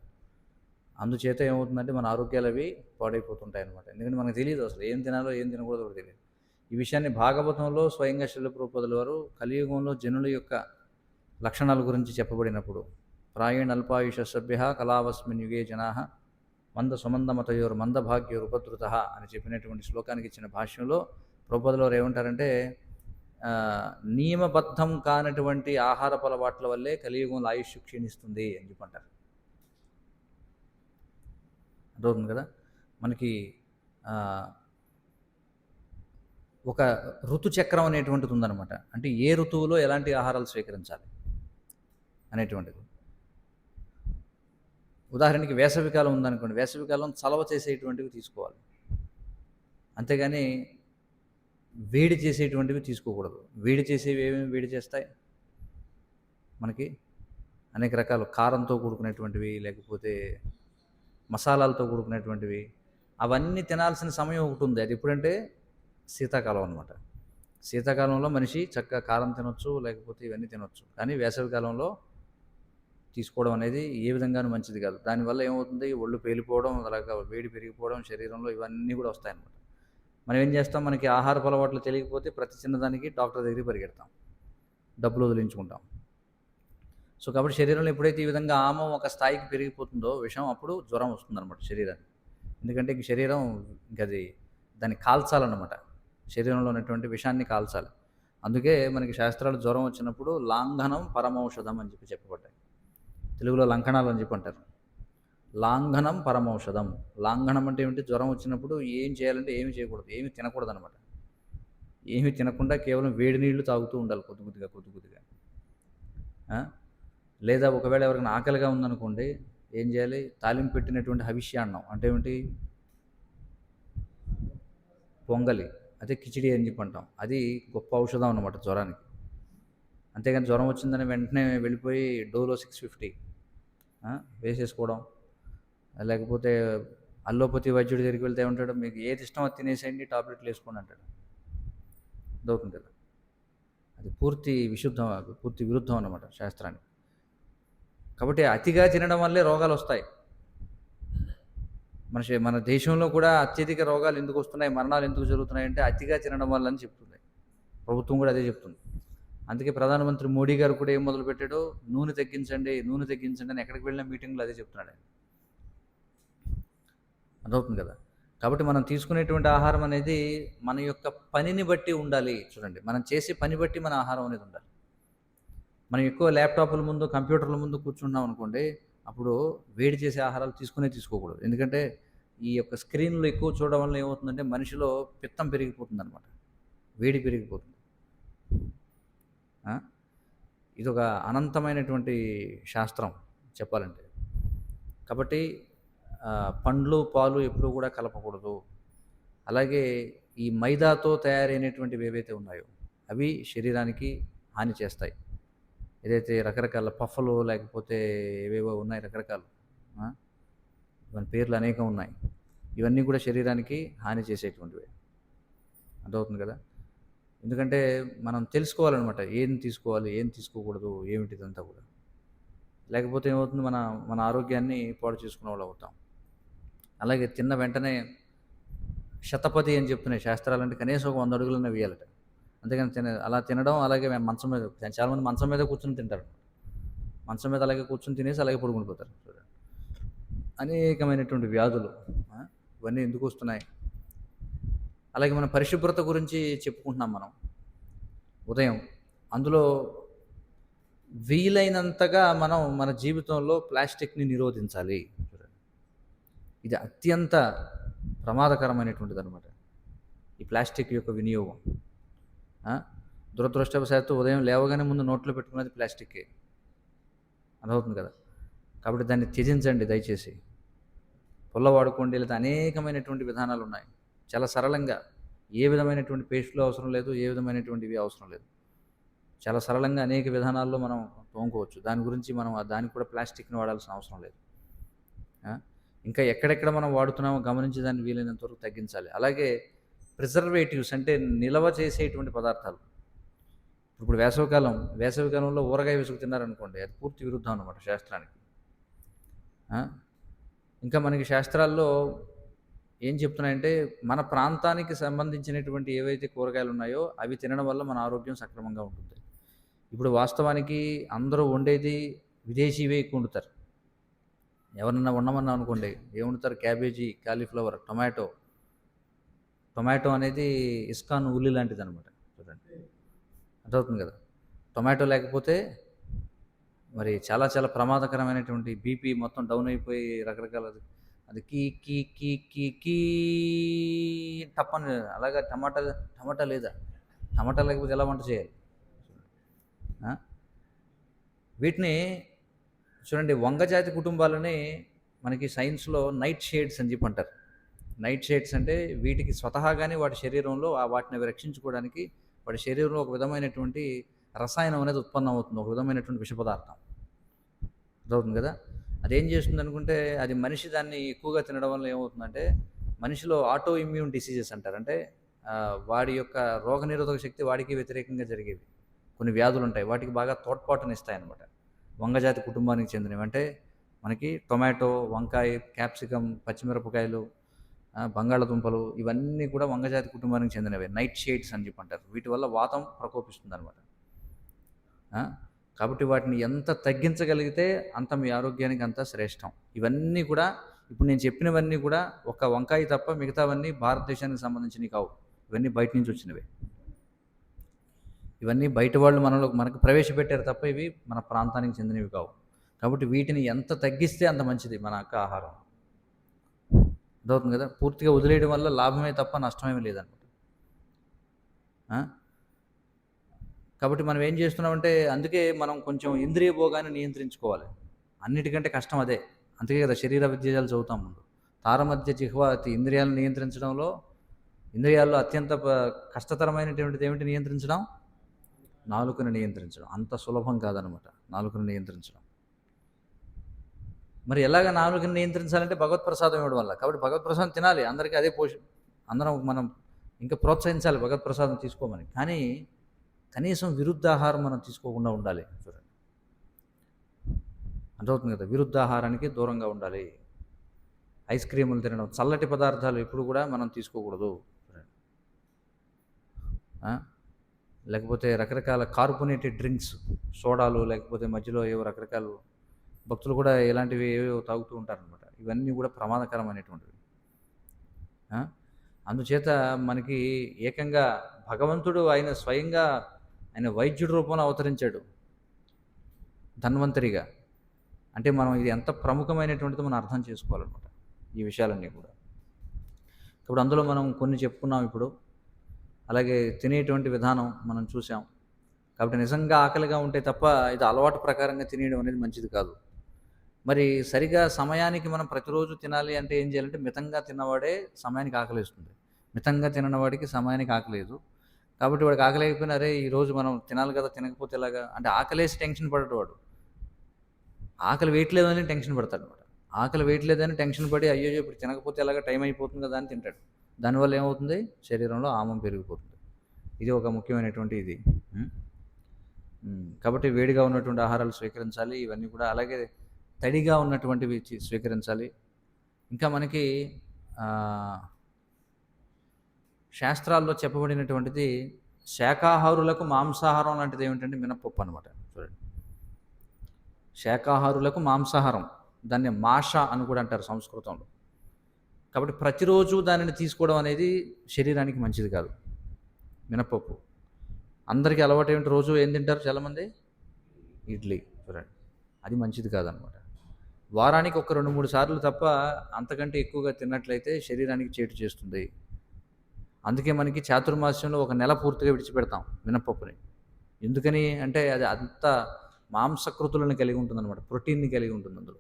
అందుచేత ఏమవుతుందంటే మన ఆరోగ్యాలు అవి పాడైపోతుంటాయి అన్నమాట. ఎందుకంటే మనకు తెలియదు అసలు ఏం తినాలో ఏం తినకూడదో కూడా తెలియదు. ఈ విషయాన్ని భాగవతంలో స్వయంగా శిల ప్రభుపాదుల వారు కలియుగంలో జనుల యొక్క లక్షణాల గురించి చెప్పబడినప్పుడు, ప్రాయేణ అల్పాయుష సభ్య కళావస్మిన్ యుగే జనా మంద సుమందమతయోర్ మందభాగ్యోర్ ఉపద్రుత అని చెప్పినటువంటి శ్లోకానికి ఇచ్చిన భాష్యంలో ప్రభుపాదుల వారు ఏమంటారంటే, నియమబద్ధం కానటువంటి ఆహారపు అలవాట్ల వల్లే కలియుగంలో ఆయుష్ క్షీణిస్తుంది అని చెప్పంటారు. అర్థమవుతుంది కదా. మనకి ఒక ఋతుచక్రం అనేటువంటిది ఉందన్నమాట. అంటే ఏ ఋతువులో ఎలాంటి ఆహారాలు స్వీకరించాలి అనేటువంటిది. ఉదాహరణకి వేసవికాలం ఉందనుకోండి, వేసవికాలం చలవ చేసేటువంటివి తీసుకోవాలి, అంతేగాని వేడి చేసేటువంటివి తీసుకోకూడదు. వేడి చేసేవి ఏమేమి వేడి చేస్తాయి మనకి, అనేక రకాలు కారంతో కూడుకునేటువంటివి, లేకపోతే మసాలాలతో కూడుకునేటువంటివి, అవన్నీ తినాల్సిన సమయం ఒకటి ఉంది. అది ఎప్పుడంటే శీతాకాలం అనమాట. శీతాకాలంలో మనిషి చక్కగా కారం తినొచ్చు, లేకపోతే ఇవన్నీ తినొచ్చు. కానీ వేసవికాలంలో తీసుకోవడం అనేది ఏ విధంగానూ మంచిది కాదు. దానివల్ల ఏమవుతుంది, ఒళ్ళు పేలిపోవడం, అలాగా వేడి పెరిగిపోవడం శరీరంలో, ఇవన్నీ కూడా వస్తాయన్నమాట. మనం ఏం చేస్తాం, మనకి ఆహారపు అలవాట్లు తెలియకపోతే ప్రతి చిన్నదానికి డాక్టర్ దగ్గరికి పరిగెడతాం, డబ్బులు వదిలించుకుంటాం. సో కాబట్టి శరీరంలో ఎప్పుడైతే ఈ విధంగా ఆమం ఒక స్థాయికి పెరిగిపోతుందో విషం, అప్పుడు జ్వరం వస్తుందన్నమాట శరీరానికి. ఎందుకంటే ఇంక శరీరం ఇంకది దాన్ని కాల్చాలన్నమాట, శరీరంలో ఉన్నటువంటి విషాన్ని కాల్చాలి. అందుకే మనకి శాస్త్రాలు జ్వరం వచ్చినప్పుడు లాంఘనం పరమౌషధం అని చెప్పబడ్డాయి. తెలుగులో లంకణాలు అని చెప్పి అంటారు. లాంఘనం పరమౌషధం. లాంఘనం అంటే ఏమిటి, జ్వరం వచ్చినప్పుడు ఏం చేయాలంటే ఏమి చేయకూడదు, ఏమి తినకూడదు అనమాట. ఏమీ తినకుండా కేవలం వేడి నీళ్లు తాగుతూ ఉండాలి కొద్ది కొద్దిగా కొద్ది కొద్దిగా. లేదా ఒకవేళ ఎవరికైనా ఆకలిగా ఉందనుకోండి, ఏం చేయాలి? తాలింపు పెట్టినటువంటి హవిష్యాన్నం అంటే ఏమిటి? పొంగలి, అదే కిచిడి అని చెప్పి అంటాం. అది గొప్ప ఔషధం అన్నమాట జ్వరానికి. అంతేగాని జ్వరం వచ్చిందని వెంటనే వెళ్ళిపోయి డోలో 650 వేసేసుకోవడం, లేకపోతే అల్లోపతి వైద్యుడి దగ్గరికి వెళ్తే ఏమంటాడు? మీకు ఏది ఇష్టం అది తినేసేయండి, టాబ్లెట్లు వేసుకోండి అంటాడు. అదవుతుంది కదా. అది పూర్తి విరుద్ధం అన్నమాట శాస్త్రానికి. కాబట్టి అతిగా తినడం వల్లే రోగాలు వస్తాయి. మన దేశంలో కూడా అత్యధిక రోగాలు ఎందుకు వస్తున్నాయి, మరణాలు ఎందుకు జరుగుతున్నాయి అంటే అతిగా తినడం వల్ల అని చెప్తుంది. ప్రభుత్వం కూడా అదే చెప్తుంది. అందుకే ప్రధానమంత్రి మోడీ గారు కూడా ఏం మొదలుపెట్టాడు? నూనె తగ్గించండి అని ఎక్కడికి వెళ్ళిన మీటింగ్లో అదే చెప్తున్నాడు ఆయన. అదవుతుంది కదా. కాబట్టి మనం తీసుకునేటువంటి ఆహారం అనేది మన యొక్క పనిని బట్టి ఉండాలి. చూడండి, మనం చేసే పని బట్టి మన ఆహారం అనేది ఉండాలి. మనం ఎక్కువ ల్యాప్టాప్ల ముందు, కంప్యూటర్ల ముందు కూర్చున్నాం అనుకోండి, అప్పుడు వేడి చేసే ఆహారాలు తీసుకోకూడదు. ఎందుకంటే ఈ యొక్క స్క్రీన్లు ఎక్కువ చూడడం వల్ల ఏమవుతుందంటే మనిషిలో పిత్తం పెరిగిపోతుంది అనమాట, వేడి పెరిగిపోతుంది. ఇదొక అనంతమైనటువంటి శాస్త్రం చెప్పాలంటే. కాబట్టి పండ్లు, పాలు ఎప్పుడూ కూడా కలపకూడదు. అలాగే ఈ మైదాతో తయారైనటువంటివి ఏవైతే ఉన్నాయో అవి శరీరానికి హాని చేస్తాయి. ఏదైతే రకరకాల పఫ్ఫలు లేకపోతే ఏవేవో ఉన్నాయి రకరకాలు, ఇవన్నీ పేర్లు అనేకం ఉన్నాయి. ఇవన్నీ కూడా శరీరానికి హాని చేసేటువంటివి. అర్థమవుతుంది కదా. ఎందుకంటే మనం తెలుసుకోవాలన్నమాట, ఏం తీసుకోవాలి, ఏం తీసుకోకూడదు, ఏమిటిదంతా కూడా. లేకపోతే ఏమవుతుంది? మన ఆరోగ్యాన్ని పాడు చేసుకునే వాళ్ళు అవుతాం. అలాగే తిన్న వెంటనే శతపథి అని చెప్తున్నాయి శాస్త్రాలంటే కనీసం ఒక 100 అడుగులన్నా వేయాలట. అంతేగాని అలా తినడం, అలాగే మంచం మీద, చాలామంది మంచం మీద కూర్చొని తింటారు. మంచం మీద అలాగే కూర్చొని తినేసి అలాగే పడుకుండిపోతారు. అనేకమైనటువంటి వ్యాధులు ఇవన్నీ ఎందుకు వస్తున్నాయి? అలాగే మన పరిశుభ్రత గురించి చెప్పుకుంటున్నాం మనం ఉదయం. అందులో వీలైనంతగా మనం మన జీవితంలో ప్లాస్టిక్ని నిరోధించాలి. ఇది అత్యంత ప్రమాదకరమైనటువంటిది అనమాట, ఈ ప్లాస్టిక్ యొక్క వినియోగం. దురదృష్టవశాత్తు ఉదయం లేవగానే ముందు నోట్లో పెట్టుకున్నది ప్లాస్టిక్కే. అర్థమవుతుంది కదా. కాబట్టి దాన్ని త్యజించండి దయచేసి. పుల్ల వాడుకోండి, లేదా అనేకమైనటువంటి విధానాలు ఉన్నాయి. చాలా సరళంగా, ఏ విధమైనటువంటి పేస్టులు అవసరం లేదు, ఏ విధమైనటువంటివి అవసరం లేదు. చాలా సరళంగా అనేక విధానాల్లో మనం తోముకోవచ్చు. దాని గురించి దానికి కూడా ప్లాస్టిక్ని వాడాల్సిన అవసరం లేదు. ఇంకా ఎక్కడెక్కడ మనం వాడుతున్నామో గమనించి దాన్ని వీలైనంత వరకు తగ్గించాలి. అలాగే ప్రిజర్వేటివ్స్ అంటే నిల్వ చేసేటువంటి పదార్థాలు. ఇప్పుడు వేసవికాలంలో ఊరగాయ వేసుకు తిన్నారనుకోండి, అది పూర్తి విరుద్ధం అన్నమాట శాస్త్రానికి. ఇంకా మనకి శాస్త్రాల్లో ఏం చెప్తున్నాయంటే మన ప్రాంతానికి సంబంధించినటువంటి ఏవైతే కూరగాయలు ఉన్నాయో అవి తినడం వల్ల మన ఆరోగ్యం సక్రమంగా ఉంటుంది. ఇప్పుడు వాస్తవానికి అందరూ వండేది విదేశీవే ఎక్కువ వండుతారు. ఎవరన్నా వండమన్నా అనుకోండి, ఏం వండుతారు? క్యాబేజీ, కాలీఫ్లవర్, టొమాటో అనేది ఇస్కాన్ ఉల్లి లాంటిది అనమాట. చూడండి, అర్థమవుతుంది కదా. టొమాటో లేకపోతే మరి చాలా చాలా ప్రమాదకరమైనటువంటి బీపీ మొత్తం డౌన్ అయిపోయి రకరకాల అది కీ కీ కీ కీ కీ తప్పని. అలాగా టమాటా లేకపోతే ఎలా వంట చేయాలి? వీటిని చూడండి, వంగజాతి కుటుంబాలని మనకి సైన్స్లో నైట్ షేడ్స్ అని చెప్పి అంటారు. నైట్ షేడ్స్ అంటే వీటికి స్వతహాగానే వాటి శరీరంలో వాటిని అవి రక్షించుకోవడానికి వాటి శరీరంలో ఒక విధమైనటువంటి రసాయనం అనేది ఉత్పన్నం అవుతుంది, ఒక విధమైనటువంటి విష పదార్థం. అర్థమవుతుంది కదా. అదేం చేస్తుంది అనుకుంటే, అది మనిషి దాన్ని ఎక్కువగా తినడం వల్ల ఏమవుతుందంటే మనిషిలో ఆటో ఇమ్యూన్ డిసీజెస్ అంటారు. అంటే వాడి యొక్క రోగనిరోధక శక్తి వాడికి వ్యతిరేకంగా జరిగేవి కొన్ని వ్యాధులు ఉంటాయి, వాటికి బాగా తోడ్పాటునిస్తాయన్నమాట. వంగజాతి కుటుంబానికి చెందినవి అంటే మనకి టొమాటో, వంకాయ, క్యాప్సికమ్, పచ్చిమిరపకాయలు, బంగాళదుంపలు, ఇవన్నీ కూడా వంగజాతి కుటుంబానికి చెందినవే. నైట్ షేడ్స్ అని చెప్పి అంటారు. వీటి వల్ల వాతం ప్రకోపిస్తుంది అనమాట. కాబట్టి వాటిని ఎంత తగ్గించగలిగితే అంత మీ ఆరోగ్యానికి అంత శ్రేష్టం. ఇవన్నీ కూడా ఇప్పుడు నేను చెప్పినవన్నీ కూడా ఒక వంకాయ తప్ప మిగతావన్నీ భారతదేశానికి సంబంధించినవి కావు. ఇవన్నీ బయట నుంచి వచ్చినవే. ఇవన్నీ బయట వాళ్ళు మనకు ప్రవేశపెట్టారు తప్ప ఇవి మన ప్రాంతానికి చెందినవి కావు. కాబట్టి వీటిని ఎంత తగ్గిస్తే అంత మంచిది మన యొక్క ఆహారం. అర్థమవుతుంది కదా. పూర్తిగా వదిలేయడం వల్ల లాభమే తప్ప నష్టమేమీ లేదన్నమాట. ఆ? కాబట్టి మనం ఏం చేస్తున్నామంటే అందుకే మనం కొంచెం ఇంద్రియ భోగాన్ని నియంత్రించుకోవాలి. అన్నిటికంటే కష్టం అదే. అందుకే కదా శరీర విద్యలు చదువుతాం ముందు. తారమధ్య జిహ్వ అతి ఇంద్రియాలను నియంత్రించడంలో ఇంద్రియాల్లో అత్యంత కష్టతరమైనటువంటిది ఏమిటి నియంత్రించడం? నాలుకను నియంత్రించడం. అంత సులభం కాదనమాట నాలుకను నియంత్రించడం. మరి ఎలాగ నాలుకను నియంత్రించాలంటే భగవత్ప్రసాదం ఇవ్వడం వల్ల. కాబట్టి భగవత్ప్రసాదం తినాలి, అందరికీ అదే అందరం మనం ఇంకా ప్రోత్సహించాలి భగవత్ప్రసాదం తీసుకోమని. కానీ కనీసం విరుద్ధాహారం మనం తీసుకోకుండా ఉండాలి. చూడండి, అర్థమవుతుంది కదా, విరుద్ధాహారానికి దూరంగా ఉండాలి. ఐస్ క్రీములు తినడం, చల్లటి పదార్థాలు ఎప్పుడు కూడా మనం తీసుకోకూడదు. లేకపోతే రకరకాల కార్బోనేటెడ్ డ్రింక్స్, సోడాలు, లేకపోతే మధ్యలో ఏవో రకరకాల భక్తులు కూడా ఇలాంటివి ఏవో తాగుతూ ఉంటారనమాట. ఇవన్నీ కూడా ప్రమాదకరమైనటువంటివి. అందుచేత మనకి ఏకంగా భగవంతుడు ఆయన స్వయంగా ఆయన వైద్యుడి రూపంలో అవతరించాడు ధన్వంతరిగా. అంటే మనం ఇది ఎంత ప్రముఖమైనటువంటిదో మనం అర్థం చేసుకోవాలన్నమాట ఈ విషయాలన్నీ కూడా. ఇప్పుడు అందులో మనం కొన్ని చెప్పుకున్నాం ఇప్పుడు. అలాగే తినేటువంటి విధానం మనం చూసాం. కాబట్టి నిజంగా ఆకలిగా ఉంటే తప్ప ఇది అలవాటు ప్రకారంగా తినేయడం అనేది మంచిది కాదు. మరి సరిగా సమయానికి మనం ప్రతిరోజు తినాలి అంటే ఏం చేయాలంటే మితంగా తిన్నవాడే సమయానికి ఆకలిస్తుంది. మితంగా తినవాడికి సమయానికి ఆకలేదు. కాబట్టి వాడికి ఆకలి అయిపోయినా అరే ఈరోజు మనం తినాలి కదా, తినకపోతే ఎలాగా అంటే ఆకలేసి టెన్షన్ పడడు వాడు. ఆకలి వేయట్లేదని టెన్షన్ పడతాడు అనమాట. ఆకలి వేయట్లేదని టెన్షన్ పడి అయ్యో ఇప్పుడు తినకపోతే ఎలాగా, టైం అయిపోతుంది కదా అని తింటాడు. దానివల్ల ఏమవుతుంది? శరీరంలో ఆమం పెరిగిపోతుంది. ఇది ఒక ముఖ్యమైనటువంటి ఇది. కాబట్టి వేడిగా ఉన్నటువంటి ఆహారాలు స్వీకరించాలి ఇవన్నీ కూడా. అలాగే తడిగా ఉన్నటువంటివి స్వీకరించాలి. ఇంకా మనకి శాస్త్రాల్లో చెప్పబడినటువంటిది శాకాహారులకు మాంసాహారం లాంటిది ఏమిటంటే మినపప్పు అనమాట. చూడండి, శాకాహారులకు మాంసాహారం, దాన్ని మాష అని కూడా అంటారు సంస్కృతంలో. కాబట్టి ప్రతిరోజు దానిని తీసుకోవడం అనేది శరీరానికి మంచిది కాదు. మినపప్పు అందరికీ అలవాటు ఏమిటి? రోజు ఏం తింటారు చాలామంది? ఇడ్లీ. చూడండి, అది మంచిది కాదనమాట. వారానికి ఒక 2-3 సార్లు తప్ప అంతకంటే ఎక్కువగా తిన్నట్లయితే శరీరానికి చేటు చేస్తుంది. అందుకే మనకి చాతుర్మాస్యంలో ఒక నెల పూర్తిగా విడిచిపెడతాం మినపప్పుని. ఎందుకని అంటే అది అంత మాంసకృతులను కలిగి ఉంటుందన్నమాట, ప్రోటీన్ని కలిగి ఉంటుంది అందులో.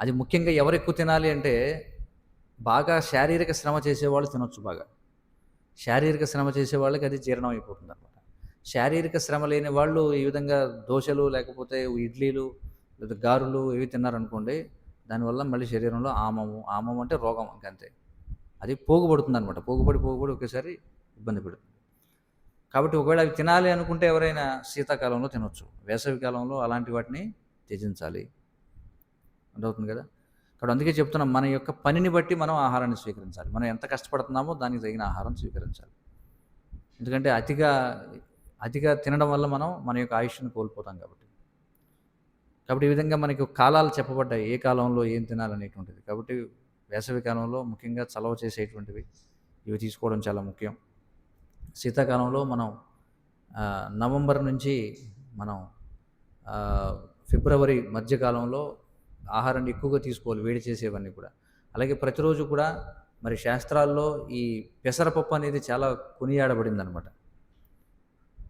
అది ముఖ్యంగా ఎవరు ఎక్కువ తినాలి అంటే బాగా శారీరక శ్రమ చేసేవాళ్ళు తినొచ్చు. బాగా శారీరక శ్రమ చేసే వాళ్ళకి అది జీర్ణం అయిపోతుంది అనమాట. శారీరక శ్రమ లేని వాళ్ళు ఈ విధంగా దోశలు లేకపోతే ఇడ్లీలు లేదా గారులు ఇవి తిన్నారనుకోండి, దానివల్ల మళ్ళీ శరీరంలో ఆమము అంటే రోగం, ఇంకంతే. అది పోగుపడుతుంది అనమాట. పోగుపడి ఒకేసారి ఇబ్బంది పెడుతుంది. కాబట్టి ఒకవేళ అవి తినాలి అనుకుంటే ఎవరైనా శీతాకాలంలో తినొచ్చు, వేసవి కాలంలో అలాంటి వాటిని త్యజించాలి. అర్థమవుతుంది కదా. కాబట్టి అందుకే చెప్తున్నాం, మన యొక్క పనిని బట్టి మనం ఆహారాన్ని స్వీకరించాలి. మనం ఎంత కష్టపడుతున్నామో దానికి తగిన ఆహారం స్వీకరించాలి. ఎందుకంటే అతిగా తినడం వల్ల మనం మన యొక్క ఆయుష్ను కోల్పోతాం కాబట్టి. కాబట్టి ఈ విధంగా మనకి కాలాలు చెప్పబడ్డాయి, ఏ కాలంలో ఏం తినాలనేటువంటిది. కాబట్టి వేసవి కాలంలో ముఖ్యంగా చలవ చేసేటువంటివి ఇవి తీసుకోవడం చాలా ముఖ్యం. శీతాకాలంలో మనం నవంబర్ నుంచి మనం ఫిబ్రవరి మధ్యకాలంలో ఆహారాన్ని ఎక్కువగా తీసుకోవాలి, వేడి చేసేవన్నీ కూడా. అలాగే ప్రతిరోజు కూడా మరి శాస్త్రాల్లో ఈ పెసరపప్పు అనేది చాలా కొనియాడబడింది అనమాట.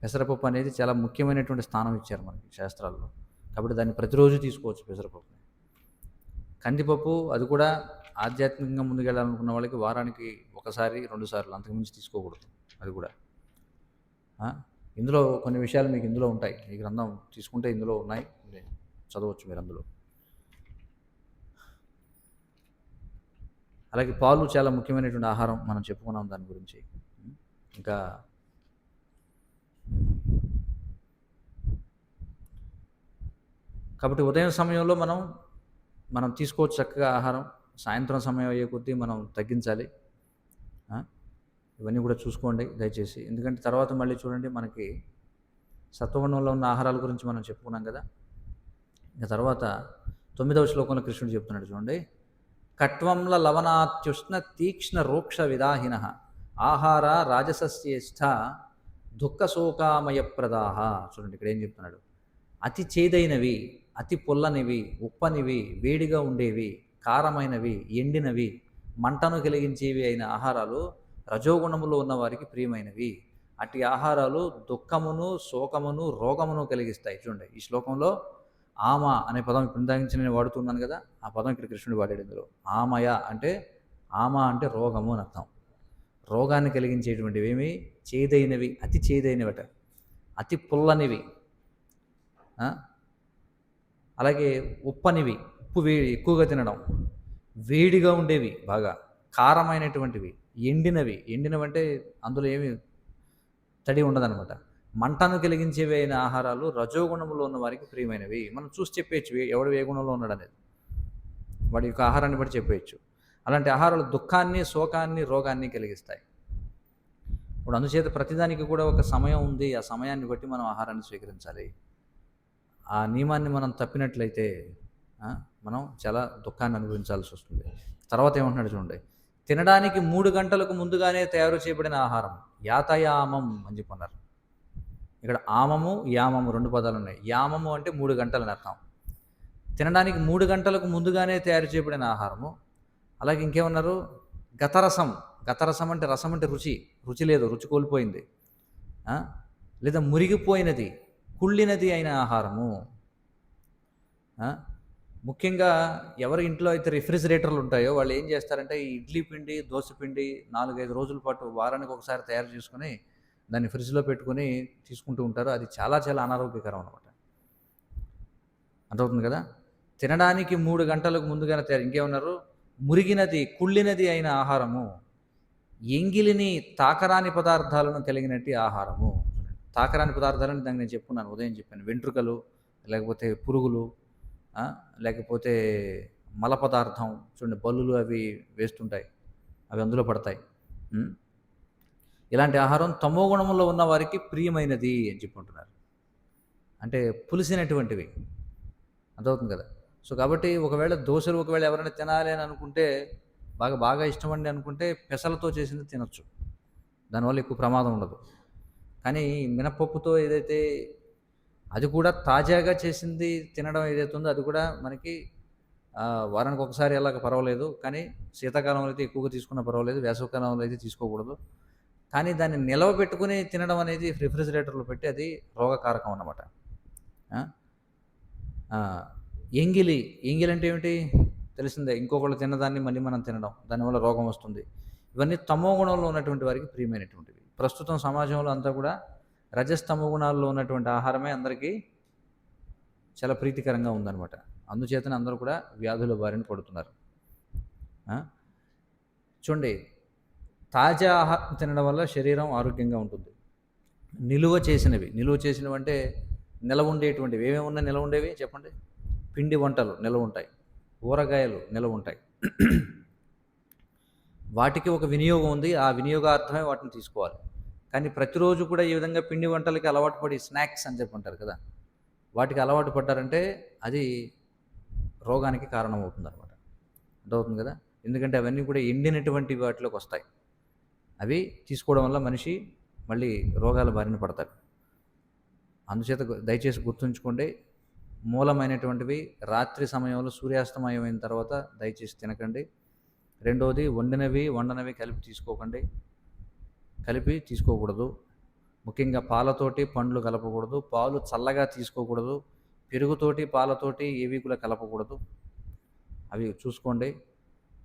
పెసరపప్పు అనేది చాలా ముఖ్యమైనటువంటి స్థానం ఇచ్చారు మనకి శాస్త్రాల్లో. కాబట్టి దాన్ని ప్రతిరోజు తీసుకోవచ్చు పెసరపప్పుని. కందిపప్పు అది కూడా ఆధ్యాత్మికంగా ముందుకెళ్ళాలనుకున్న వాళ్ళకి వారానికి 1-2 సార్లు, అంతకుమించి తీసుకోకూడదు. అది కూడా ఇందులో కొన్ని విషయాలు మీకు ఇందులో ఉంటాయి. ఈ గ్రంథం తీసుకుంటే ఇందులో ఉన్నాయి, చదవచ్చు మీరు అందులో. అలాగే పాలు చాలా ముఖ్యమైనటువంటి ఆహారం, మనం చెప్పుకున్నాం దాని గురించి. ఇంకా కాబట్టి ఉదయం సమయంలో మనం తీసుకోవచ్చు చక్కగా ఆహారం. సాయంత్రం సమయం అయ్యే కొద్దీ మనం తగ్గించాలి. ఇవన్నీ కూడా చూసుకోండి దయచేసి. ఎందుకంటే తర్వాత మళ్ళీ చూడండి, మనకి సత్వగుణంలో ఉన్న ఆహారాల గురించి మనం చెప్పుకున్నాం కదా. ఇంకా తర్వాత 9వ శ్లోకంలో కృష్ణుడు చెప్తున్నాడు చూడండి, కట్వంల లవణాత్యుష్ణ తీక్ష్ణ రోక్ష విదాహిన ఆహార రాజసస్యేష్ట దుఃఖ శోకామయప్రదాహ. చూడండి ఇక్కడ ఏం చెప్తున్నాడు, అతి చేదైనవి, అతి పుల్లనివి, ఉప్పనివి, వేడిగా ఉండేవి, కారమైనవి, ఎండినవి, మంటను కలిగించేవి అయిన ఆహారాలు రజోగుణములో ఉన్న వారికి ప్రియమైనవి. అట్టి ఆహారాలు దుఃఖమును, శోకమును, రోగమును కలిగిస్తాయి. చూడండి ఈ శ్లోకంలో ఆమ అనే పదం ఇప్పుడు ఇందాక నుంచి నేను వాడుతున్నాను కదా, ఆ పదం ఇక్కడ కృష్ణుడు వాడాడు ఇందులో. ఆమయ అంటే, ఆమ అంటే రోగము అని అర్థం. రోగాన్ని కలిగించేటువంటివి ఏమి? చేదైనవి, అతి చేదైనవట, అతి పుల్లనివి, అలాగే ఉప్పనివి, ఉప్పు ఎక్కువగా తినడం, వేడిగా ఉండేవి, బాగా కారమైనటువంటివి, ఎండినవంటే అందులో ఏమి తడి ఉండదనమాట. మంటను కలిగించేవి అయిన ఆహారాలు రజోగుణంలో ఉన్న వారికి ప్రియమైనవి. మనం చూసి చెప్పేయచ్చు ఎవడు ఏ గుణంలో ఉన్నాడు అనేది, వాడి యొక్క ఆహారాన్ని బట్టి చెప్పేయచ్చు. అలాంటి ఆహారాలు దుఃఖాన్ని, శోకాన్ని, రోగాన్ని కలిగిస్తాయి. ఇప్పుడు అందుచేత ప్రతిదానికి కూడా ఒక సమయం ఉంది. ఆ సమయాన్ని బట్టి మనం ఆహారాన్ని స్వీకరించాలి. ఆ నియమాన్ని మనం తప్పినట్లయితే మనం చాలా దుఃఖాన్ని అనుభవించాల్సి వస్తుంది. తర్వాత ఏమంటున్నాడు చూడండి, తినడానికి 3 గంటలకు ముందుగానే తయారు చేయబడిన ఆహారం యాతయామం అని చెప్పన్నారు. ఇక్కడ ఆమము, యామము 2 పదాలు ఉన్నాయి. యామము అంటే 3 గంటలని అర్థం. తినడానికి 3 గంటలకు ముందుగానే తయారు చేయబడిన ఆహారము. అలాగే ఇంకేమన్నారు, గతరసం. గతరసం అంటే రసం అంటే రుచి లేదు, రుచి కోల్పోయింది, లేదా మురిగిపోయినది, కుళ్ళినది అయిన ఆహారము. ముఖ్యంగా ఎవరి ఇంట్లో అయితే రిఫ్రిజిరేటర్లు ఉంటాయో వాళ్ళు ఏం చేస్తారంటే ఈ ఇడ్లీ పిండి, దోశ పిండి 4-5 రోజుల పాటు వారానికి ఒకసారి తయారు చేసుకుని దాన్ని ఫ్రిడ్జ్లో పెట్టుకుని తీసుకుంటూ ఉంటారు. అది చాలా చాలా అనారోగ్యకరం అనమాట. అర్థమవుతుంది కదా. తినడానికి 3 గంటలకు ముందుగానే తయారు. ఇంకేమన్నారు, మురిగినది, కుళ్ళినది అయిన ఆహారము, ఎంగిలిని, తాకరాని పదార్థాలను కలిగినట్టు ఆహారము. తాకరాని పదార్థాలని దానికి నేను చెప్పుకున్నాను, ఉదయం చెప్పాను. వెంట్రుకలు, లేకపోతే పురుగులు, లేకపోతే మల పదార్థం, చూడండి బల్లులు అవి వేస్తుంటాయి, అవి అందులో పడతాయి. ఇలాంటి ఆహారం తమో గుణంలో ఉన్న వారికి ప్రియమైనది అని చెప్పుకుంటున్నారు. అంటే పులిసినటువంటివి. అర్థమవుతుంది కదా. సో కాబట్టి ఒకవేళ దోశలు ఒకవేళ ఎవరైనా తినాలి అని అనుకుంటే, బాగా ఇష్టమండి అనుకుంటే పెసలతో చేసింది తినొచ్చు, దానివల్ల ఎక్కువ ప్రమాదం ఉండదు. కానీ మినపప్పుతో ఏదైతే, అది కూడా తాజాగా చేసింది తినడం ఏదైతే ఉందో అది కూడా మనకి వారానికి ఒకసారి అలాగ పర్వాలేదు. కానీ శీతాకాలంలో అయితే ఎక్కువగా తీసుకున్నా పర్వాలేదు, వేసవికాలంలో అయితే తీసుకోకూడదు. కానీ దాన్ని నిలవ పెట్టుకుని తినడం అనేది రిఫ్రిజిరేటర్లో పెట్టి అది రోగకారకం అన్నమాట. ఎంగిలి అంటే ఏమిటి తెలిసిందే, ఇంకొకళ్ళు తిన్నదాన్ని మళ్ళీ మనం తినడం, దానివల్ల రోగం వస్తుంది. ఇవన్నీ తమో గుణంలో ఉన్నటువంటి వారికి ప్రియమైనటువంటివి. ప్రస్తుతం సమాజంలో అంతా కూడా రజస్తమో గుణాల్లో ఉన్నటువంటి ఆహారమే అందరికీ చాలా ప్రీతికరంగా ఉందన్నమాట. అందుచేతనే అందరూ కూడా వ్యాధుల బారిన పడుతున్నారు. చూడండి, తాజా ఆహారం తినడం వల్ల శరీరం ఆరోగ్యంగా ఉంటుంది. నిలువ చేసినవి అంటే నిలవ ఉండేటువంటివి ఏమేమి ఉన్నాయి? నిలవ ఉండేవి చెప్పండి. పిండి వంటలు నిలవ ఉంటాయి, ఊరగాయలు నిలవ ఉంటాయి. వాటికి ఒక వినియోగం ఉంది, ఆ వినియోగార్థమే వాటిని తీసుకోవాలి. కానీ ప్రతిరోజు కూడా ఈ విధంగా పిండి వంటలకి అలవాటు పడి స్నాక్స్ అని చెప్పుంటారు కదా, వాటికి అలవాటు పడ్డారంటే అది రోగానికి కారణమవుతుంది అనమాట. అర్థమవుతుంది కదా. ఎందుకంటే అవన్నీ కూడా ఎండినటువంటి వాటిలోకి వస్తాయి. అవి తీసుకోవడం వల్ల మనిషి మళ్ళీ రోగాల బారిన పడతాడు. అందుచేత దయచేసి గుర్తుంచుకోండి, మూలమైనటువంటివి రాత్రి సమయంలో సూర్యాస్తమయం అయిన తర్వాత దయచేసి తినకండి. రెండవది, వండనవి కలిపి తీసుకోకూడదు. ముఖ్యంగా పాలతోటి పండ్లు కలపకూడదు, పాలు చల్లగా తీసుకోకూడదు, పెరుగుతోటి పాలతోటి ఏవి కూడా కలపకూడదు, అవి చూసుకోండి.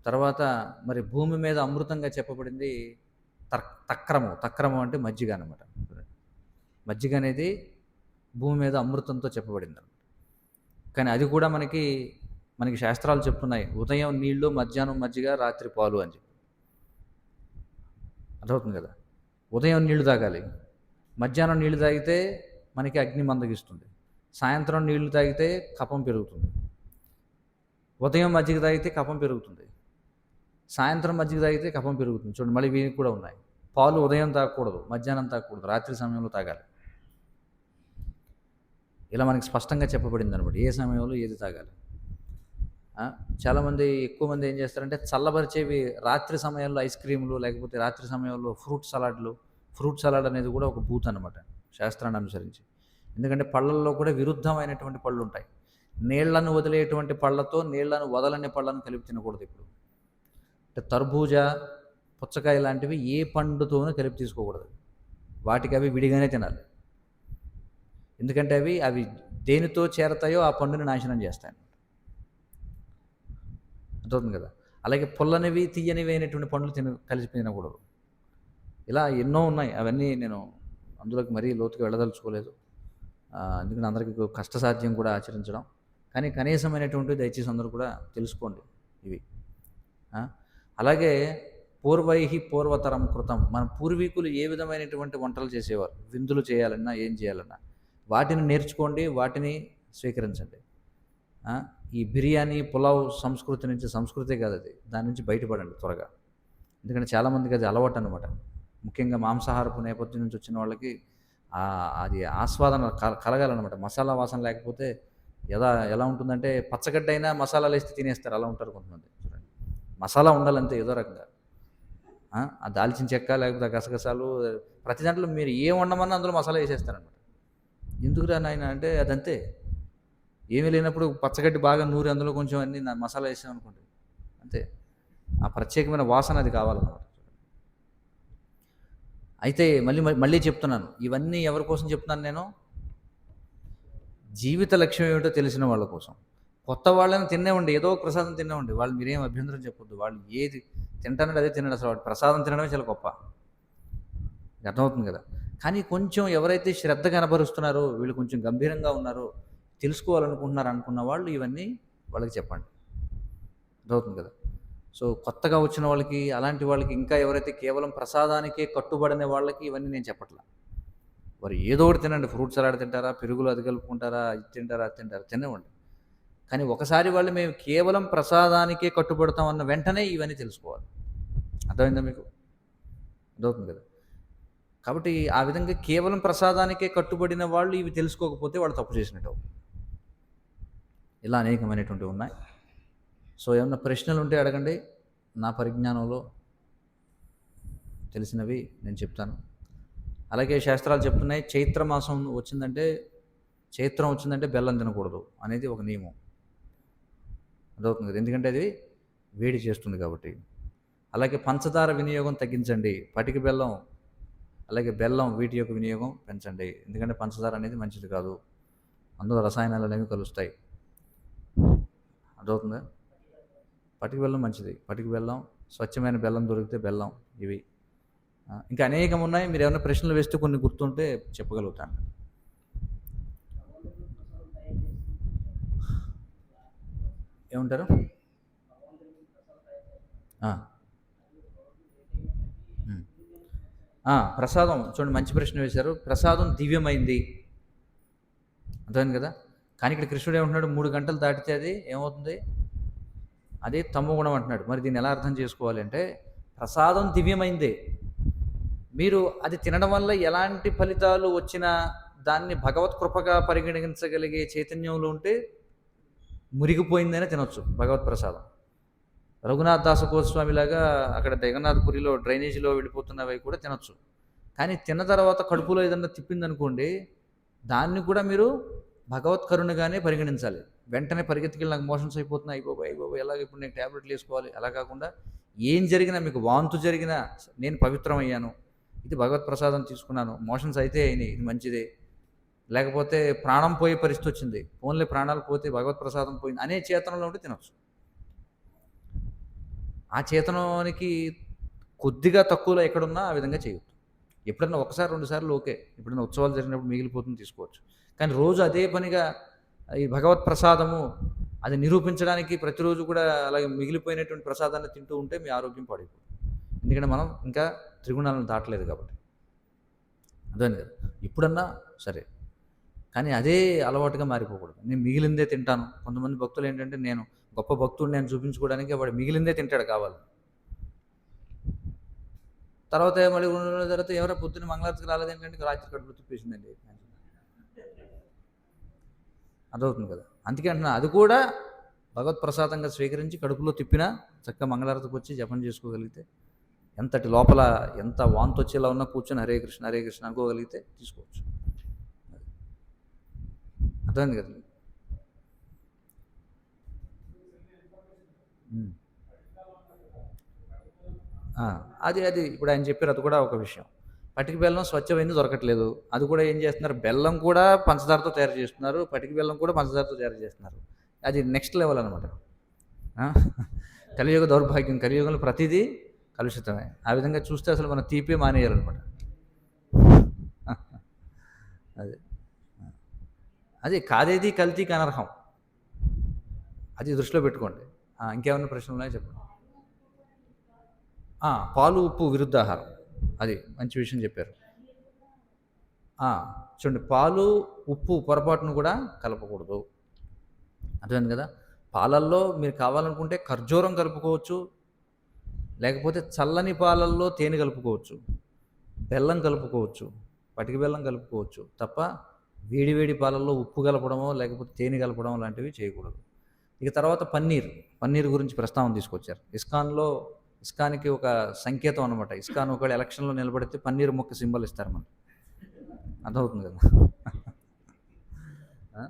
తర్వాత మరి భూమి మీద అమృతంగా చెప్పబడింది తక్రము అంటే మజ్జిగ అనమాట. మజ్జిగ అనేది భూమి మీద అమృతంతో చెప్పబడింది అనమాట. కానీ అది కూడా మనకి శాస్త్రాలు చెప్తున్నాయి, ఉదయం నీళ్లు, మధ్యాహ్నం మజ్జిగ, రాత్రి పాలు అని చెప్పి. అర్థమవుతుంది కదా. ఉదయం నీళ్లు తాగాలి, మధ్యాహ్నం నీళ్లు తాగితే మనకి అగ్ని మందగిస్తుంది, సాయంత్రం నీళ్లు తాగితే కఫం పెరుగుతుంది, ఉదయం మజ్జిగ తాగితే కఫం పెరుగుతుంది, సాయంత్రం మజ్జిగ తాగితే కఫం పెరుగుతుంది. చూడండి, మళ్ళీ వీనికి కూడా ఉన్నాయి. పాలు ఉదయం తాగకూడదు, మధ్యాహ్నం తాగకూడదు, రాత్రి సమయంలో తాగాలి. ఇలా మనకి స్పష్టంగా చెప్పబడింది అనమాట, ఏ సమయంలో ఏది తాగాలి. చాలామంది, ఎక్కువ మంది ఏం చేస్తారంటే చల్లబరిచేవి రాత్రి సమయంలో ఐస్ క్రీములు, లేకపోతే రాత్రి సమయంలో ఫ్రూట్ సలాడ్ అనేది కూడా ఒక భూత్ అనమాట శాస్త్రాన్ని అనుసరించి. ఎందుకంటే పళ్ళల్లో కూడా విరుద్ధమైనటువంటి పళ్ళు ఉంటాయి. నీళ్లను వదిలేటువంటి పళ్ళతో నీళ్లను వదలని పళ్ళను కలిపి తినకూడదు. ఇప్పుడు అంటే తర్బూజా, పుచ్చకాయ లాంటివి ఏ పండుతోనూ కలిపి తీసుకోకూడదు. వాటికి అవి విడిగానే తినాలి. ఎందుకంటే అవి దేనితో చేరతాయో ఆ పండుని నాశనం చేస్తాయి. అర్థమవుతుంది కదా. అలాగే పుల్లనివి తీయనివి అయినటువంటి పండ్లు కలిసి తినకూడదు. ఇలా ఎన్నో ఉన్నాయి. అవన్నీ నేను అందులోకి మరీ లోతుగా వెళ్ళదలుచుకోలేదు. ఎందుకంటే అందరికీ కష్టసాధ్యం కూడా ఆచరించడం. కానీ కనీసమైనటువంటివి దయచేసి అందరూ కూడా తెలుసుకోండి ఇవి. అలాగే పూర్వతరం కృతం, మన పూర్వీకులు ఏ విధమైనటువంటి వంటలు చేసేవారు, విందులు చేయాలన్నా ఏం చేయాలన్నా వాటిని నేర్చుకోండి, వాటిని స్వీకరించండి. ఈ బిర్యానీ పులావ్ సంస్కృతి నుంచి, సంస్కృతే కాదు అది, దాని నుంచి బయటపడండి త్వరగా. ఎందుకంటే చాలామందికి అది అలవాటు అనమాట. ముఖ్యంగా మాంసాహారపు నేపథ్యం నుంచి వచ్చిన వాళ్ళకి అది ఆస్వాదన కలగాలన్నమాట. మసాలా వాసన లేకపోతే ఎలా ఉంటుందంటే పచ్చగడ్డ అయినా మసాలాలు వేస్తే తినేస్తారు, అలా ఉంటారు కొంతమంది. చూడండి, మసాలా ఉండాలంతే ఏదో రకంగా. ఆ దాల్చిన చెక్క లేకపోతే గసగసాలు ప్రతి దాంట్లో మీరు ఏం వండమన్నా అందులో మసాలా వేసేస్తారనమాట. ఎందుకురా నాయన అంటే అదంతే. ఏమీ లేనప్పుడు పచ్చగడ్డి బాగా నూరి అందులో కొంచెం అన్ని మసాలా వేసామనుకోండి అంతే, ఆ ప్రత్యేకమైన వాసన అది కావాలన్నమాట. అయితే మళ్ళీ చెప్తున్నాను, ఇవన్నీ ఎవరి కోసం చెప్తున్నాను నేను? జీవిత లక్ష్యం ఏమిటో తెలిసిన వాళ్ళ కోసం. కొత్త వాళ్ళని తినేవ్వండి, ఏదో ఒక ప్రసాదం తినేవ్వండి, వాళ్ళు మీరేం అభ్యంతరం చెప్పొద్దు. వాళ్ళు ఏది తింటానంటే అదే తినండి. అసలు వాడు ప్రసాదం తినడమే చాలా గొప్ప. అర్థమవుతుంది కదా. కానీ కొంచెం ఎవరైతే శ్రద్ధ కనబరుస్తున్నారో, వీళ్ళు కొంచెం గంభీరంగా ఉన్నారో, తెలుసుకోవాలనుకుంటున్నారు అనుకున్న వాళ్ళు ఇవన్నీ వాళ్ళకి చెప్పండి. అర్థమవుతుంది కదా. సో కొత్తగా వచ్చిన వాళ్ళకి, అలాంటి వాళ్ళకి, ఇంకా ఎవరైతే కేవలం ప్రసాదానికే కట్టుబడిన వాళ్ళకి ఇవన్నీ నేను చెప్పట్లా. వారు ఏదో ఒకటి తినండి, ఫ్రూట్ సలాడ్ తింటారా, పెరుగులో అది కలుపుకుంటారా, ఇది తింటారా, అది తింటారా, తినేవ్వండి. కానీ ఒకసారి వాళ్ళు మేము కేవలం ప్రసాదానికే కట్టుబడతాం అన్న వెంటనే ఇవన్నీ తెలుసుకోవాలి. అర్థమైందా మీకు? అర్థమవుతుంది కదా. కాబట్టి ఆ విధంగా కేవలం ప్రసాదానికే కట్టుబడిన వాళ్ళు ఇవి తెలుసుకోకపోతే వాళ్ళు తప్పు చేసినట్టు. ఇలా అనేకమైనటువంటివి ఉన్నాయి. సో ఏమన్నా ప్రశ్నలు ఉంటే అడగండి, నా పరిజ్ఞానంలో తెలిసినవి నేను చెప్తాను. అలాగే శాస్త్రాలు చెప్తున్నాయి, చైత్రం వచ్చిందంటే బెల్లం తినకూడదు అనేది ఒక నియమం. అదవుతుంది కదా, ఎందుకంటే అది వేడి చేస్తుంది కాబట్టి. అలాగే పంచదార వినియోగం తగ్గించండి, పటిక బెల్లం అలాగే బెల్లం వీటి యొక్క వినియోగం పెంచండి. ఎందుకంటే పంచదార అనేది మంచిది కాదు, అందులో రసాయనాలు అనేవి కలుస్తాయి. అదవుతుందా. పటిక బెల్లం మంచిది, పటిక బెల్లం, స్వచ్ఛమైన బెల్లం దొరికితే బెల్లం, ఇవి ఇంకా అనేకం ఉన్నాయి. మీరు ఏమైనా ప్రశ్నలు వేస్తే కొన్ని గుర్తుంటే చెప్పగలుగుతాను. ఏమంటారు? ప్రసాదం చూడండి, మంచి ప్రశ్న వేశారు. ప్రసాదం దివ్యమైంది, అర్థమైంది కదా. కానీ ఇక్కడ కృష్ణుడు ఏమంటున్నాడు, 3 గంటలు దాటితే అది ఏమవుతుంది, అదే తమోగుణం అంటున్నాడు. మరి దీన్ని ఎలా అర్థం చేసుకోవాలి అంటే, ప్రసాదం దివ్యమైందే, మీరు అది తినడం వల్ల ఎలాంటి ఫలితాలు వచ్చినా దాన్ని భగవత్ కృపగా పరిగణించగలిగే చైతన్యంలో ఉంటే మురిగిపోయిందనే తినొచ్చు భగవత్ ప్రసాదం. రఘునాథ్ దాస గోస్వామిలాగా అక్కడ జగన్నాథపురిలో డ్రైనేజీలో వెళ్ళిపోతున్నవి కూడా తినొచ్చు. కానీ తిన్న తర్వాత కడుపులో ఏదన్నా తిప్పిందనుకోండి, దాన్ని కూడా మీరు భగవత్ కరుణగానే పరిగణించాలి. వెంటనే పరిగెత్తుకెళ్ళి నాకు మోషన్స్ అయిపోతున్నాయి, అయిపోయి ఎలాగ ఇప్పుడు నేను ట్యాబ్లెట్లు వేసుకోవాలి, అలా కాకుండా ఏం జరిగినా, మీకు వాంతు జరిగినా నేను పవిత్రమయ్యాను, ఇది భగవత్ ప్రసాదం తీసుకున్నాను, మోషన్స్ అయితే అయినాయి, ఇది మంచిదే, లేకపోతే ప్రాణం పోయే పరిస్థితి వచ్చింది, ఓన్లీ ప్రాణాలు పోతే భగవత్ ప్రసాదం పోయింది అనే చేతనంలో ఉంటే తినొచ్చు. ఆ చేతనానికి కొద్దిగా తక్కువలో ఎక్కడున్నా ఆ విధంగా చేయొద్దు. ఎప్పుడన్నా ఒకసారి 2 సార్లు ఓకే, ఎప్పుడైనా ఉత్సవాలు జరిగినప్పుడు మిగిలిపోతుంది తీసుకోవచ్చు. కానీ రోజు అదే పనిగా ఈ భగవత్ ప్రసాదము అది నిరూపించడానికి ప్రతిరోజు కూడా అలాగే మిగిలిపోయినటువంటి ప్రసాదాన్ని తింటూ ఉంటే మీ ఆరోగ్యం పాడైపోతుంది. ఎందుకంటే మనం ఇంకా త్రిగుణాలను దాటలేదు కాబట్టి. అర్థమైంది కదా. ఇప్పుడన్నా సరే, కానీ అదే అలవాటుగా మారిపోకూడదు. నేను మిగిలిందే తింటాను. కొంతమంది భక్తులు ఏంటంటే, నేను గొప్ప భక్తుడిని నేను చూపించుకోవడానికి వాడు మిగిలిందే తింటాడు కావాలి. తర్వాత మళ్ళీ 2 రోజుల తర్వాత ఎవరో పొద్దున్న మంగళారతికి రాలేదేంటంటే రాత్రి కడుపులో తిప్పేసిందండి. అదవుతుంది కదా. అందుకే అంటున్నా, అది కూడా భగవత్ ప్రసాదంగా స్వీకరించి కడుపులో తిప్పినా చక్కగా మంగళారతికి వచ్చి జపం చేసుకోగలిగితే, ఎంతటి లోపల ఎంత వాంతి వచ్చేలా ఉన్నా కూర్చొని హరే కృష్ణ హరే కృష్ణ అనుకోగలిగితే తీసుకోవచ్చు. అర్థమైంది కదా. ఆ! అది అది ఇప్పుడు ఆయన చెప్పారు అది కూడా ఒక విషయం. పటిక బెల్లం స్వచ్ఛమైంది దొరకట్లేదు. అది కూడా ఏం చేస్తున్నారు బెల్లం కూడా పంచదారతో తయారు చేస్తున్నారు. పటిక బెల్లం కూడా పంచదారతో తయారు చేస్తున్నారు. అది నెక్స్ట్ లెవెల్ అనమాట. ఆ! కలియుగ దౌర్భాగ్యం. కలియుగంలో ప్రతీదీ కలుషితమే. ఆ విధంగా చూస్తే అసలు మనం తీపే మానేయాలనమాట. అది. అది కాదేది కల్తీకి అనర్హం. అది దృష్టిలో పెట్టుకోండి. ఇంకేమన్నా ప్రశ్నలున్నాయా చెప్పండి. పాలు, ఉప్పు విరుద్ధాహారం. అది మంచి విషయం చెప్పారు. ఆ! చూడండి పాలు, ఉప్పు పొరపాటున కూడా కలపకూడదు. అర్థమైంది కదా! పాలల్లో మీరు కావాలనుకుంటే ఖర్జూరం కలుపుకోవచ్చు. లేకపోతే చల్లని పాలల్లో తేనె కలుపుకోవచ్చు. బెల్లం కలుపుకోవచ్చు. పటిక బెల్లం కలుపుకోవచ్చు. తప్ప వేడి వేడి పాలల్లో ఉప్పు కలపడమో, లేకపోతే తేనె కలపడం లాంటివి చేయకూడదు. ఇక తర్వాత పన్నీర్. పన్నీర్ గురించి ప్రస్తావన తీసుకొచ్చారు. ఇస్కాన్‌కి ఒక సంకేతం అనమాట. ఇస్కాన్ ఒకవేళ ఎలక్షన్‌లో నిలబడితే పన్నీర్ ముక్క సింబల్ ఇస్తారు మనకి. అర్థమవుతుంది కదా! ఆ!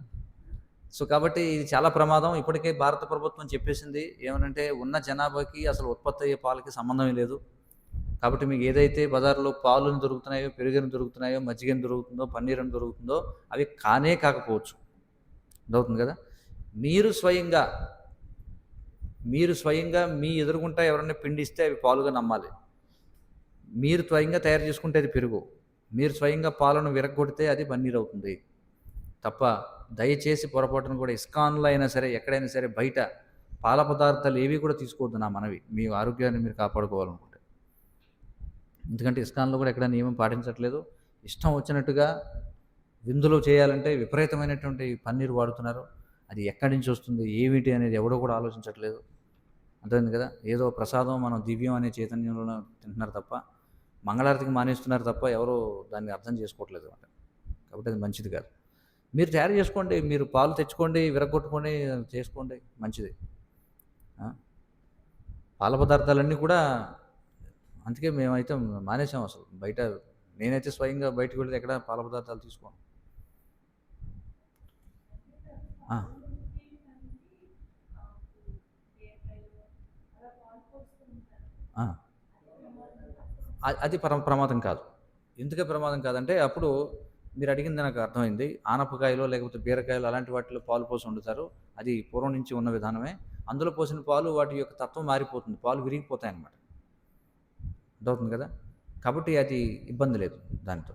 సో, కాబట్టి ఇది చాలా ప్రమాదం. ఇప్పటికే భారత ప్రభుత్వం చెప్పేసింది. ఏమనంటే ఉన్న జనాభాకి అసలు ఉత్పత్తి అయ్యే పాలకి సంబంధమే లేదు. కాబట్టి మీకు ఏదైతే బజార్‌లో పాలుని దొరుకుతున్నాయో, పెరుగని దొరుకుతున్నాయో, మజ్జిగని దొరుకుతుందో, పన్నీరని దొరుకుతుందో అవి కానే కాకపోవచ్చు. అర్థమవుతుంది కదా! మీరు స్వయంగా, మీరు స్వయంగా మీ ఎదురుగుంటా ఎవరైనా పిండిస్తే అవి పాలుగా నమ్మాలి. మీరు స్వయంగా తయారు చేసుకుంటే అది పెరుగు. మీరు స్వయంగా పాలను విరగ్గొడితే అది పన్నీర్ అవుతుంది. తప్ప దయచేసి పొరపాటున కూడా ఇస్కాన్‌లో అయినా సరే, ఎక్కడైనా సరే బయట పాల పదార్థాలు ఏవి కూడా తీసుకోవద్దు నా మనవి. మీ ఆరోగ్యాన్ని మీరు కాపాడుకోవాలనుకుంటే. ఎందుకంటే ఇస్కాన్‌లో కూడా ఎక్కడ నియమం పాటించట్లేదు. ఇష్టం వచ్చినట్టుగా విందులు చేయాలంటే విపరీతమైనటువంటి పన్నీర్ వాడుతున్నారు. అది ఎక్కడి నుంచి వస్తుంది, ఏమిటి అనేది ఎవడో కూడా ఆలోచించట్లేదు. అర్థమైంది కదా! ఏదో ప్రసాదం మనం దివ్యం అనే చైతన్యంలోనే తింటున్నారు తప్ప, మంగళారతికి మానేస్తున్నారు తప్ప ఎవరు దాన్ని అర్థం చేసుకోవట్లేదు అన్నమాట. కాబట్టి అది మంచిది కాదు. మీరు తయారు చేసుకోండి. మీరు పాలు తెచ్చుకోండి, విరగ్గొట్టుకొని చేసుకోండి మంచిది. ఆ! పాల పదార్థాలన్నీ కూడా అందుకే మేమైతే మానేసాం అసలు. నేనైతే స్వయంగా బయటకి వెళ్తే ఎక్కడ పాల పదార్థాలు తీసుకోను. ఆ! ఆ! అది ప్రమాదం కాదు. ఎందుకు ప్రమాదం కాదంటే, అప్పుడు మీరడిగింది నాకు అర్థమైంది. ఆనపకాయలో లేకపోతే బీరకాయలో అలాంటి వాటిలో పాలు పోసి వండుతారు. అది పూర్వం నుంచి ఉన్న విధానమే. అందులో పోసిన పాలు వాటి యొక్క తత్వం మారిపోతుంది. పాలు విరిగిపోతాయన్నమాట. అర్థమవుతుంది కదా! కాబట్టి అది ఇబ్బంది లేదు దానితో.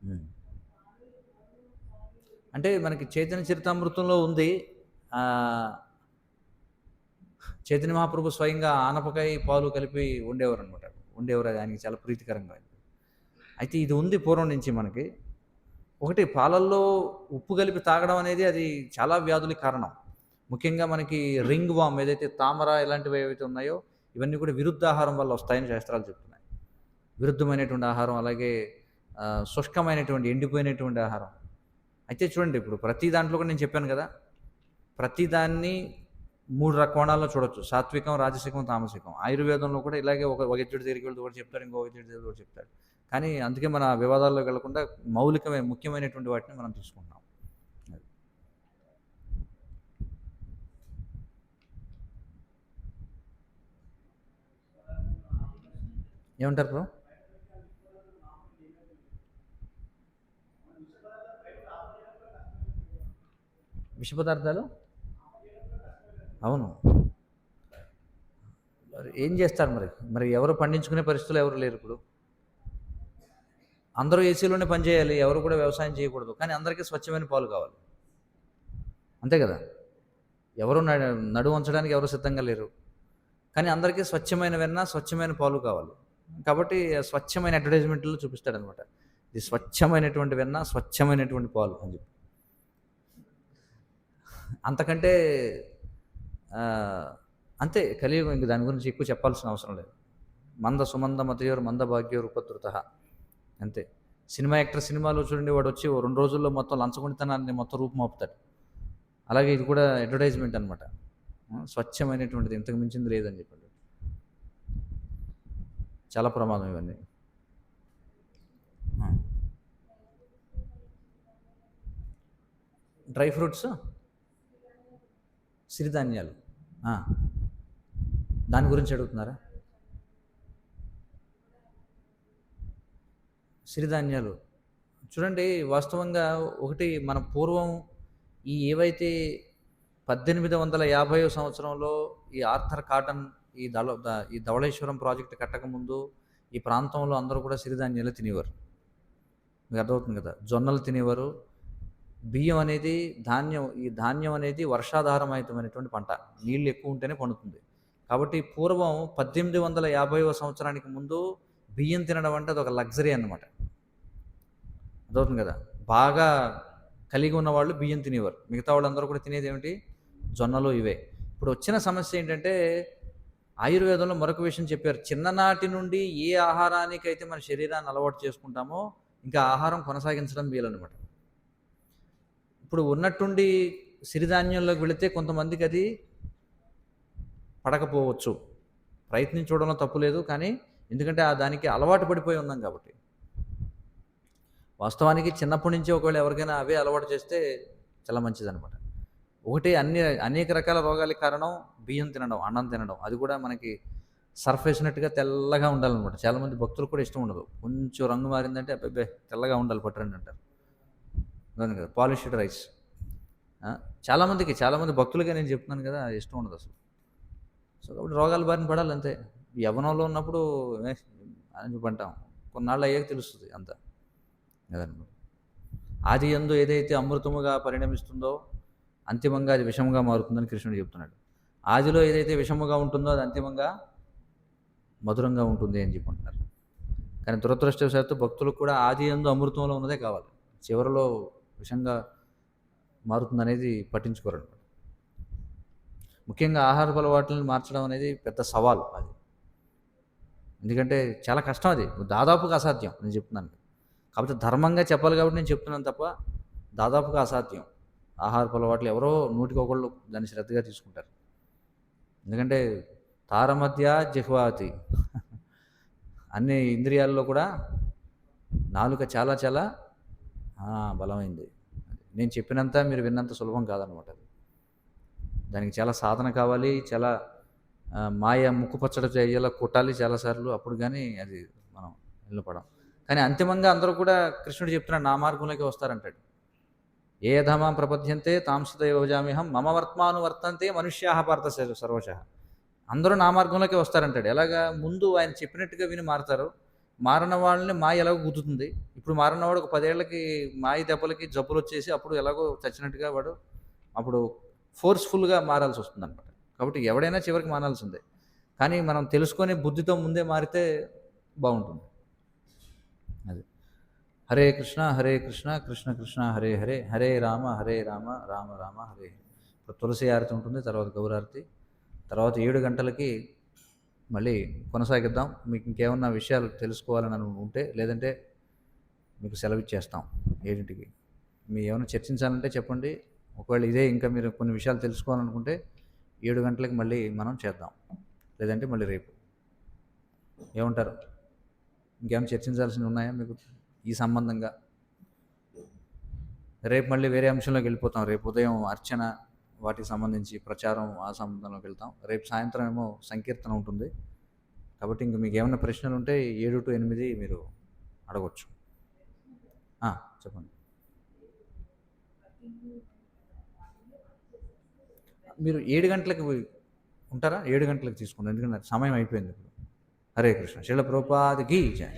హ్మ్. అంటే మనకి చైతన్య చరితామృతంలో ఉంది. ఆహ్, చైతన్య మహాప్రభు స్వయంగా ఆనపకాయ, పాలు కలిపి వండేవారనమాట. వండేవారు అది ఆయనకి చాలా ప్రీతికరంగా. అయితే ఇది ఉంది పూర్వం నుంచి మనకి. ఒకటి పాలల్లో ఉప్పు కలిపి తాగడం అనేది అది చాలా వ్యాధులకి కారణం. ముఖ్యంగా మనకి రింగ్ వార్మ్ ఏదైతే తామర ఇలాంటివి ఏవైతే ఉన్నాయో, ఇవన్నీ కూడా విరుద్ధాహారం వల్ల వస్తాయని శాస్త్రాలు చెప్తున్నాయి. విరుద్ధమైనటువంటి ఆహారం అలాగే శుష్కమైనటువంటి ఎండిపోయినటువంటి ఆహారం. అయితే చూడండి ఇప్పుడు ప్రతి దాంట్లో కూడా నేను చెప్పాను కదా! ప్రతి దాన్ని 3 కోణాల్లో చూడొచ్చు. సాత్వికం, రాజసికం, తామసికం. ఆయుర్వేదంలో కూడా ఇలాగే ఒక వైద్యుడి దగ్గరికి వెళ్తే ఒకటి చెప్తాడు. ఇంకో వైద్యుడి దగ్గర ఒకటి చెప్తాడు. కానీ అందుకే మన వివాదాల్లోకి వెళ్ళకుండా ముఖ్యమైనటువంటి వాటిని మనం తీసుకుంటున్నాం. అది. ఏమంటారు బ్రో? విష పదార్థాలు? అవును. మరి ఏం చేస్తారు మరి? మరి ఎవరు పండించుకునే పరిస్థితుల్లో ఎవరు లేరు ఇప్పుడు. అందరూ ఏసీలోనే పని చేయాలి. ఎవరు కూడా వ్యవసాయం చేయకూడదు. కానీ అందరికీ స్వచ్ఛమైన పాలు కావాలి. అంతే కదా! ఎవరు నడుం వంచడానికి ఎవరు సిద్ధంగా లేరు. కానీ అందరికీ స్వచ్ఛమైన వెన్న, స్వచ్ఛమైన పాలు కావాలి. కాబట్టి స్వచ్ఛమైన అడ్వర్టైజ్‌మెంట్‌లో చూపిస్తాడనమాట. ఇది స్వచ్ఛమైనటువంటి వెన్న, స్వచ్ఛమైనటువంటి పాలు అని చెప్పి. అంతకంటే ఆహ్, అంతే కలియుగం ఇంక దాని గురించి ఎక్కువ చెప్పాల్సిన అవసరం లేదు. మంద సుమంద మతయోర్ మంద భాగ్యోర్ ఉపద్రుతః అంతే. సినిమా యాక్టర్ సినిమాలో చూడండి వాడొచ్చి ఓ 2 రోజుల్లో మొత్తం లంచగొండితనాన్ని మొత్తం రూపుమాపుతాడు. అలాగే ఇది కూడా అడ్వర్టైజ్‌మెంట్ అనమాట. స్వచ్ఛమైనటువంటిది ఇంతకు మించింది లేదని చెప్పాడు. చాలా ప్రమాదం ఇవన్నీ. ఆ! డ్రై ఫ్రూట్స్, సిరిధాన్యాలు. ఆ, దాని గురించి అడుగుతున్నారా? సిరిధాన్యాలు చూడండి, వాస్తవంగా ఒకటి మన పూర్వం ఈ ఏవైతే 1850 సంవత్సరంలో ఈ ఆర్థర్ కాటన్ ఈ ధవళేశ్వరం ప్రాజెక్టు కట్టకముందు ఈ ప్రాంతంలో అందరూ కూడా సిరిధాన్యాలు తినేవారు. మీకు అర్థమవుతుంది కదా. జొన్నలు తినేవారు. బియ్యం అనేది ధాన్యం అనేది వర్షాధారమైనటువంటి పంట, నీళ్ళు ఎక్కువ ఉంటేనే పండుతుంది. కాబట్టి పూర్వం 1850 సంవత్సరానికి ముందు బియ్యం తినడం అంటే అదొక లగ్జరీ అన్నమాట. అర్థమవుతుంది కదా. బాగా కలిగి ఉన్నవాళ్ళు బియ్యం తినేవారు, మిగతా వాళ్ళందరూ కూడా తినేది ఏమిటి? జొన్నలు ఇవే. ఇప్పుడు వచ్చిన సమస్య ఏంటంటే ఆయుర్వేదంలో మరొక విషయం చెప్పారు. చిన్ననాటి నుండి ఏ ఆహారానికైతే మన శరీరాన్ని అలవాటు చేసుకుంటామో ఇంకా ఆహారం కొనసాగించడం వీలనమాట. ఇప్పుడు ఉన్నట్టుండి సిరిధాన్యంలోకి వెళితే కొంతమందికి అది పడకపోవచ్చు, ప్రయత్నించడంలో తప్పు లేదు, కానీ ఎందుకంటే దానికి అలవాటు పడిపోయి ఉన్నాం కాబట్టి. వాస్తవానికి చిన్నప్పటి నుంచి ఒకవేళ ఎవరికైనా అవే అలవాటు చేస్తే చాలా మంచిదనమాట. ఒకటి అనేక రకాల రోగాలకి కారణం బియ్యం తినడం, అన్నం తినడం. అది కూడా మనకి సర్ఫ్ వేసినట్టుగా తెల్లగా ఉండాలన్నమాట. చాలామంది భక్తులు కూడా ఇష్టం ఉండదు, కొంచెం రంగు మారిందంటే అబ్బాయి తెల్లగా ఉండాలి పట్టరండి అంటారు. అవును కదా. పాలిష్డ్ రైస్ చాలామంది భక్తులుగా నేను చెప్తున్నాను కదా, ఇష్టం ఉండదు అసలు. సో కాబట్టి రోగాల బారిన పడాలి అంతే. యవ్వనంలో ఉన్నప్పుడు అని చెప్పంటాం, కొన్నాళ్ళు అయ్యాక తెలుస్తుంది అంతా అదనమాట. ఆది యందు ఏదైతే అమృతముగా పరిణమిస్తుందో అంతిమంగా అది విషముగా మారుతుందని కృష్ణుడు చెప్తున్నాడు. ఆదిలో ఏదైతే విషముగా ఉంటుందో అది అంతిమంగా మధురంగా ఉంటుంది అని చెప్పుకుంటున్నారు. కానీ దురదృష్టవశాత్తు భక్తులకు కూడా ఆది యందు అమృతంలో ఉన్నదే కావాలి, చివరిలో విషంగా మారుతుందనేది పట్టించుకోరు. ముఖ్యంగా ఆహారపు అలవాట్లను మార్చడం అనేది పెద్ద సవాలు అది. ఎందుకంటే చాలా కష్టం, అది దాదాపుగా అసాధ్యం నేను చెప్తున్నాను. కాకపోతే ధర్మంగా చెప్పాలి కాబట్టి నేను చెప్తున్నాను తప్ప దాదాపుగా అసాధ్యం. ఆహారపు అలవాట్లు ఎవరో నూటికొకళ్ళు దాన్ని శ్రద్ధగా తీసుకుంటారు. ఎందుకంటే తారమధ్య జిహ్వాతి, అన్ని ఇంద్రియాల్లో కూడా నాలుక చాలా చాలా బలమైంది. నేను చెప్పినంత మీరు విన్నంత సులభం కాదనమాట. అది దానికి చాలా సాధన కావాలి, చాలా మాయ ముక్కుపచ్చడి అయ్యేలా కొట్టాలి చాలాసార్లు, అప్పుడు కానీ అది మనం నిలబడం. కానీ అంతిమంగా అందరూ కూడా కృష్ణుడు చెప్తున్నాడు నా మార్గంలోకి వస్తారంటాడు. ఏ ధమాం ప్రపద్యంతే తాంసదైవ భజామ్యహం మమ వర్త్మానువర్తంతే మనుష్యాః పార్థ సర్వశః. అందరూ నా మార్గంలోకి వస్తారంటాడు. ఎలాగా? ముందు ఆయన చెప్పినట్టుగా విని మారతారు. మారిన వాళ్ళని మాయ ఎలాగో గుద్దుతుంది. ఇప్పుడు మారినవాడు ఒక 10 ఏళ్ళకి మాయ దెబ్బలకి జబ్బులు వచ్చేసి అప్పుడు ఎలాగో చచ్చినట్టుగా వాడు అప్పుడు ఫోర్స్ఫుల్గా మారాల్సి వస్తుంది అనమాట. కాబట్టి ఎవడైనా చివరికి మారాల్సిందే. కానీ మనం తెలుసుకొని బుద్ధితో ముందే మారితే బాగుంటుంది. అది హరే కృష్ణ కృష్ణ కృష్ణ హరే హరే, హరే రామ రామ రామ హరే. ఇప్పుడు తులసి ఆరతి ఉంటుంది, తర్వాత గౌరారతి, తర్వాత 7 గంటలకి మళ్ళీ కొనసాగిద్దాం. మీకు ఇంకేమన్నా విషయాలు తెలుసుకోవాలని ఉంటే, లేదంటే మీకు సెలవు ఇచ్చేస్తాం 7ంటికి. మీ ఏమైనా చర్చించాలంటే చెప్పండి. ఒకవేళ ఇదే ఇంకా మీరు కొన్ని విషయాలు తెలుసుకోవాలనుకుంటే 7 గంటలకి మళ్ళీ మనం చేద్దాం, లేదంటే మళ్ళీ రేపు. ఏమంటారు? ఇంకేమైనా చర్చించాల్సినవి ఉన్నాయా మీకు ఈ సంబంధంగా? రేపు మళ్ళీ వేరే అంశంలోకి వెళ్ళిపోతాం. రేపు ఉదయం అర్చన, వాటికి సంబంధించి ప్రచారం, ఆ సంబంధంలోకి వెళ్తాం. రేపు సాయంత్రం ఏమో సంకీర్తన ఉంటుంది. కాబట్టి ఇంక మీకు ఏమైనా ప్రశ్నలు ఉంటే 7 to 8 మీరు అడగవచ్చు. చెప్పండి. మీరు 7 గంటలకు ఉంటారా? 7 గంటలకు తీసుకోండి, ఎందుకంటే సమయం అయిపోయింది ఇప్పుడు. హరే కృష్ణ. శ్రీల ప్రభుపాదికి జై.